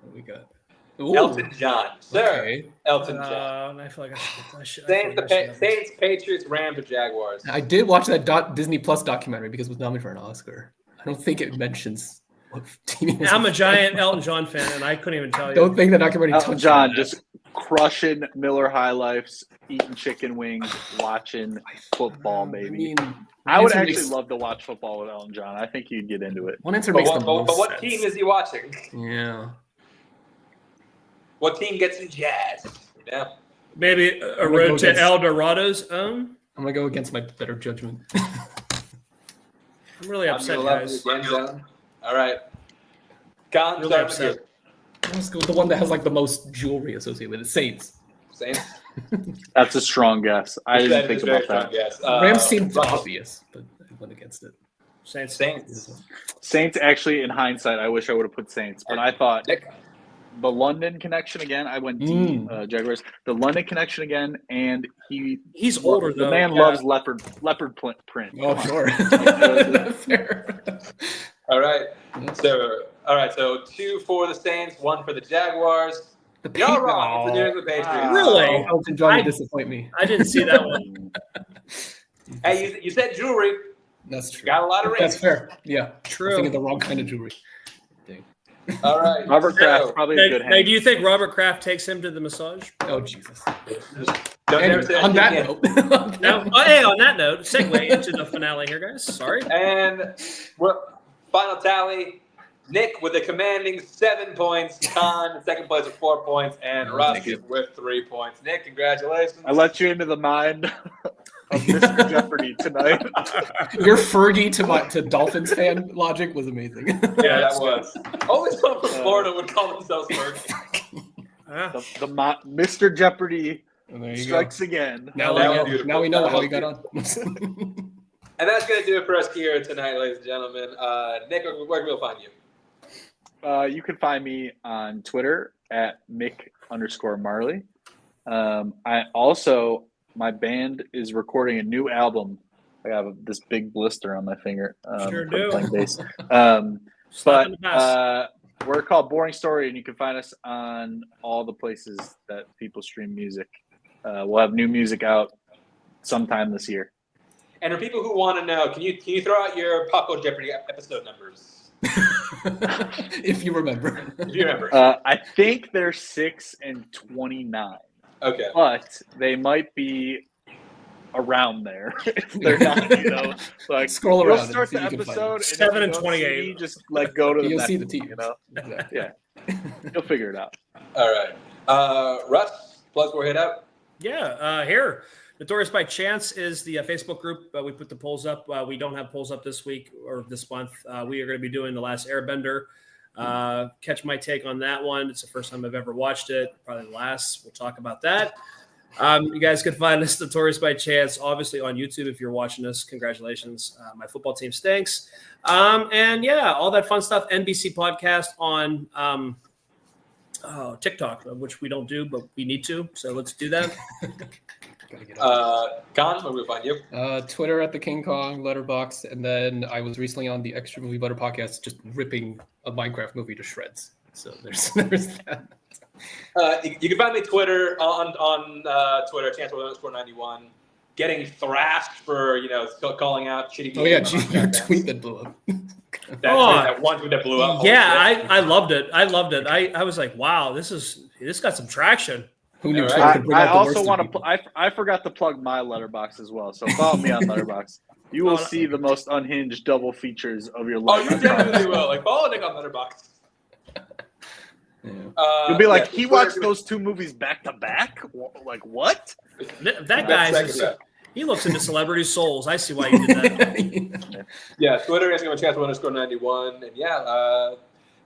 [SPEAKER 3] What we got? Ooh,
[SPEAKER 1] Elton John, sir.
[SPEAKER 3] okay.
[SPEAKER 1] Elton John.
[SPEAKER 4] I feel like I should.
[SPEAKER 1] Saints, Patriots, Rams, or Jaguars.
[SPEAKER 3] I did watch that Disney Plus documentary because it was nominated for an Oscar. I don't think it mentions what team he was.
[SPEAKER 4] I'm a giant Elton John fan, and I couldn't even tell you.
[SPEAKER 3] Don't think the documentary
[SPEAKER 2] Elton
[SPEAKER 3] touched
[SPEAKER 2] John
[SPEAKER 3] on that.
[SPEAKER 2] just crushing Miller High Lifes, eating chicken wings, watching football,
[SPEAKER 3] I
[SPEAKER 2] baby.
[SPEAKER 3] mean,
[SPEAKER 2] I would
[SPEAKER 3] answer
[SPEAKER 2] actually
[SPEAKER 3] makes-
[SPEAKER 2] love to watch football with Elton John. I think you'd get into it.
[SPEAKER 3] One answer
[SPEAKER 1] But
[SPEAKER 3] makes
[SPEAKER 1] what,
[SPEAKER 3] the
[SPEAKER 1] but,
[SPEAKER 3] most
[SPEAKER 1] but what
[SPEAKER 3] sense.
[SPEAKER 1] team is he watching?
[SPEAKER 3] Yeah.
[SPEAKER 1] What team gets in jazz? Yeah.
[SPEAKER 4] Maybe a
[SPEAKER 3] I'm gonna
[SPEAKER 4] road
[SPEAKER 3] go
[SPEAKER 4] to
[SPEAKER 3] against-
[SPEAKER 4] El Dorado's own.
[SPEAKER 3] I'm gonna go against my better judgment.
[SPEAKER 4] I'm really upset,
[SPEAKER 1] I'm gonna
[SPEAKER 4] guys.
[SPEAKER 1] love the end zone. All right. Con,
[SPEAKER 4] Really
[SPEAKER 1] start with
[SPEAKER 4] upset.
[SPEAKER 1] you.
[SPEAKER 3] Let's go with the one that has like the most jewelry associated with it. Saints.
[SPEAKER 1] Saints.
[SPEAKER 2] That's a strong guess. I didn't
[SPEAKER 1] That
[SPEAKER 2] think
[SPEAKER 1] is very
[SPEAKER 2] about that.
[SPEAKER 1] strong guess.
[SPEAKER 3] Rams seemed
[SPEAKER 1] Russell.
[SPEAKER 3] obvious, but I went against it.
[SPEAKER 4] Saints.
[SPEAKER 1] Saints.
[SPEAKER 2] Saints, actually, in hindsight, I wish I would have put Saints, but I thought
[SPEAKER 1] Nick.
[SPEAKER 2] the London connection again. I went Jaguars. The London connection again, and
[SPEAKER 4] He's older
[SPEAKER 2] the
[SPEAKER 4] though.
[SPEAKER 2] man
[SPEAKER 1] yeah.
[SPEAKER 2] loves leopard print.
[SPEAKER 3] Oh, sure. Fair.
[SPEAKER 1] All right. So 2 for the Saints, 1 for the Jaguars.
[SPEAKER 3] The
[SPEAKER 1] You're wrong. It's the New England Patriots.
[SPEAKER 4] Really?
[SPEAKER 3] Elton John,
[SPEAKER 4] I-
[SPEAKER 3] you disappoint me.
[SPEAKER 4] I didn't see that one.
[SPEAKER 1] Hey, you said jewelry.
[SPEAKER 3] That's true.
[SPEAKER 1] Got a lot of rings.
[SPEAKER 3] That's fair. Yeah.
[SPEAKER 4] True.
[SPEAKER 3] I'm thinking the wrong kind of jewelry. Dang.
[SPEAKER 1] All right.
[SPEAKER 2] Robert Kraft,
[SPEAKER 1] So,
[SPEAKER 2] probably a good
[SPEAKER 4] Hey,
[SPEAKER 2] hand.
[SPEAKER 4] do you think Robert Kraft takes him to the massage?
[SPEAKER 3] Oh, Jesus.
[SPEAKER 1] don't
[SPEAKER 3] Anyway,
[SPEAKER 1] ever say
[SPEAKER 3] on that
[SPEAKER 1] again.
[SPEAKER 3] note.
[SPEAKER 4] No. Oh, hey, on that note, segue into the finale here, guys. Sorry.
[SPEAKER 1] And final tally. Nick with a commanding 7 points. Con in second place with 4 points. And
[SPEAKER 3] Oh,
[SPEAKER 1] Russ
[SPEAKER 3] thank you.
[SPEAKER 1] with 3 points. Nick, congratulations.
[SPEAKER 2] I let you into the mind of Mr. Jeopardy tonight.
[SPEAKER 3] Your Fergie to Dolphins fan logic was amazing.
[SPEAKER 1] Yeah, that was. Only someone from Florida would call themselves Fergie.
[SPEAKER 2] Mr. Jeopardy
[SPEAKER 3] There you
[SPEAKER 2] strikes
[SPEAKER 3] go.
[SPEAKER 2] again.
[SPEAKER 3] Now we know how he got on.
[SPEAKER 1] And that's going to do it for us here tonight, ladies and gentlemen. Nick, where can we find you?
[SPEAKER 2] You can find me on Twitter at Mick_Marley. My band is recording a new album. I have this big blister on my finger.
[SPEAKER 4] Sure
[SPEAKER 2] from
[SPEAKER 4] do.
[SPEAKER 2] playing bass. We're called Boring Story, and you can find us on all the places that people stream music. We'll have new music out sometime this year.
[SPEAKER 1] And for people who want to know, can you throw out your Pop Culture Jeopardy episode numbers?
[SPEAKER 3] If you remember.
[SPEAKER 1] If you remember.
[SPEAKER 2] I think they're 6 and 29.
[SPEAKER 1] Okay.
[SPEAKER 2] But they might be around there if they're not, like
[SPEAKER 3] scroll
[SPEAKER 2] you'll
[SPEAKER 3] around.
[SPEAKER 2] start the
[SPEAKER 3] and see if you can find
[SPEAKER 2] episode
[SPEAKER 3] it.
[SPEAKER 4] 7 and
[SPEAKER 2] and
[SPEAKER 4] 28.
[SPEAKER 2] just like go to the
[SPEAKER 3] You'll
[SPEAKER 2] next
[SPEAKER 3] see the
[SPEAKER 2] one,
[SPEAKER 3] teams.
[SPEAKER 2] you know?
[SPEAKER 3] Exactly.
[SPEAKER 2] Yeah. You'll figure it out.
[SPEAKER 1] All right. Russ, plug before we head out.
[SPEAKER 4] Yeah, here. Notorious by Chance is the Facebook group. We put the polls up. We don't have polls up this week or this month. We are going to be doing The Last Airbender. Catch my take on that one. It's the first time I've ever watched it. Probably the last. We'll talk about that. You guys can find us Notorious by Chance, obviously on YouTube. If you're watching us, congratulations. My football team stinks. And yeah, all that fun stuff. NBC podcast on TikTok, which we don't do, but we need to. So let's do that.
[SPEAKER 1] Con, where we find you?
[SPEAKER 3] Twitter at the King Kong, Letterboxd, and then I was recently on the Extra Movie Butter podcast, just ripping a Minecraft movie to shreds. So there's that.
[SPEAKER 1] You can find me Twitter on Twitter, Chance_91, getting thrashed for calling out shitty.
[SPEAKER 3] Oh yeah, your tweet that blew up.
[SPEAKER 1] That one tweet that blew up.
[SPEAKER 4] Yeah, I loved it. I was like, wow, this got some traction.
[SPEAKER 3] Who knew?
[SPEAKER 1] Right.
[SPEAKER 2] I also want to. I forgot to plug my Letterboxd as well. So follow me on Letterboxd. You will see the most unhinged double features of your life.
[SPEAKER 1] Oh, you definitely will. Like follow Nick on Letterboxd.
[SPEAKER 3] Yeah.
[SPEAKER 2] You'll be like, he watched those two movies back to back. Like what?
[SPEAKER 4] That guy, he looks into celebrity souls. I see why you did that.
[SPEAKER 1] Yeah, Twitter is going to Chance_91, and yeah,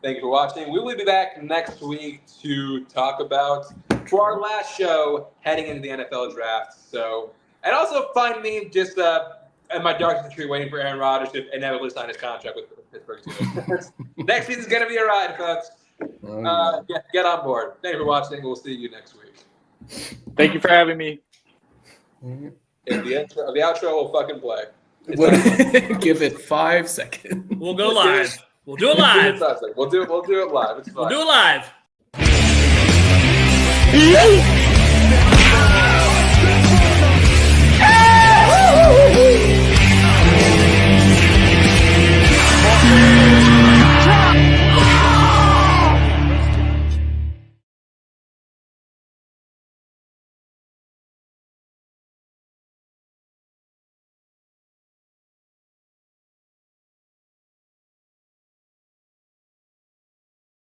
[SPEAKER 1] thank you for watching. We will be back next week to talk about for our last show heading into the NFL draft. So, and also find me just in my darkest tree waiting for Aaron Rodgers to inevitably sign his contract with Pittsburgh Steelers. Next season's going to be a ride, folks. Get on board. Thank you for watching. We'll see you next week.
[SPEAKER 2] Thank you for having me.
[SPEAKER 1] And the outro will fucking play.
[SPEAKER 3] Give it 5 seconds.
[SPEAKER 4] We'll go live. We'll do it live.
[SPEAKER 1] We'll do it live. It's fine.
[SPEAKER 4] We'll do it live.
[SPEAKER 2] Yeah.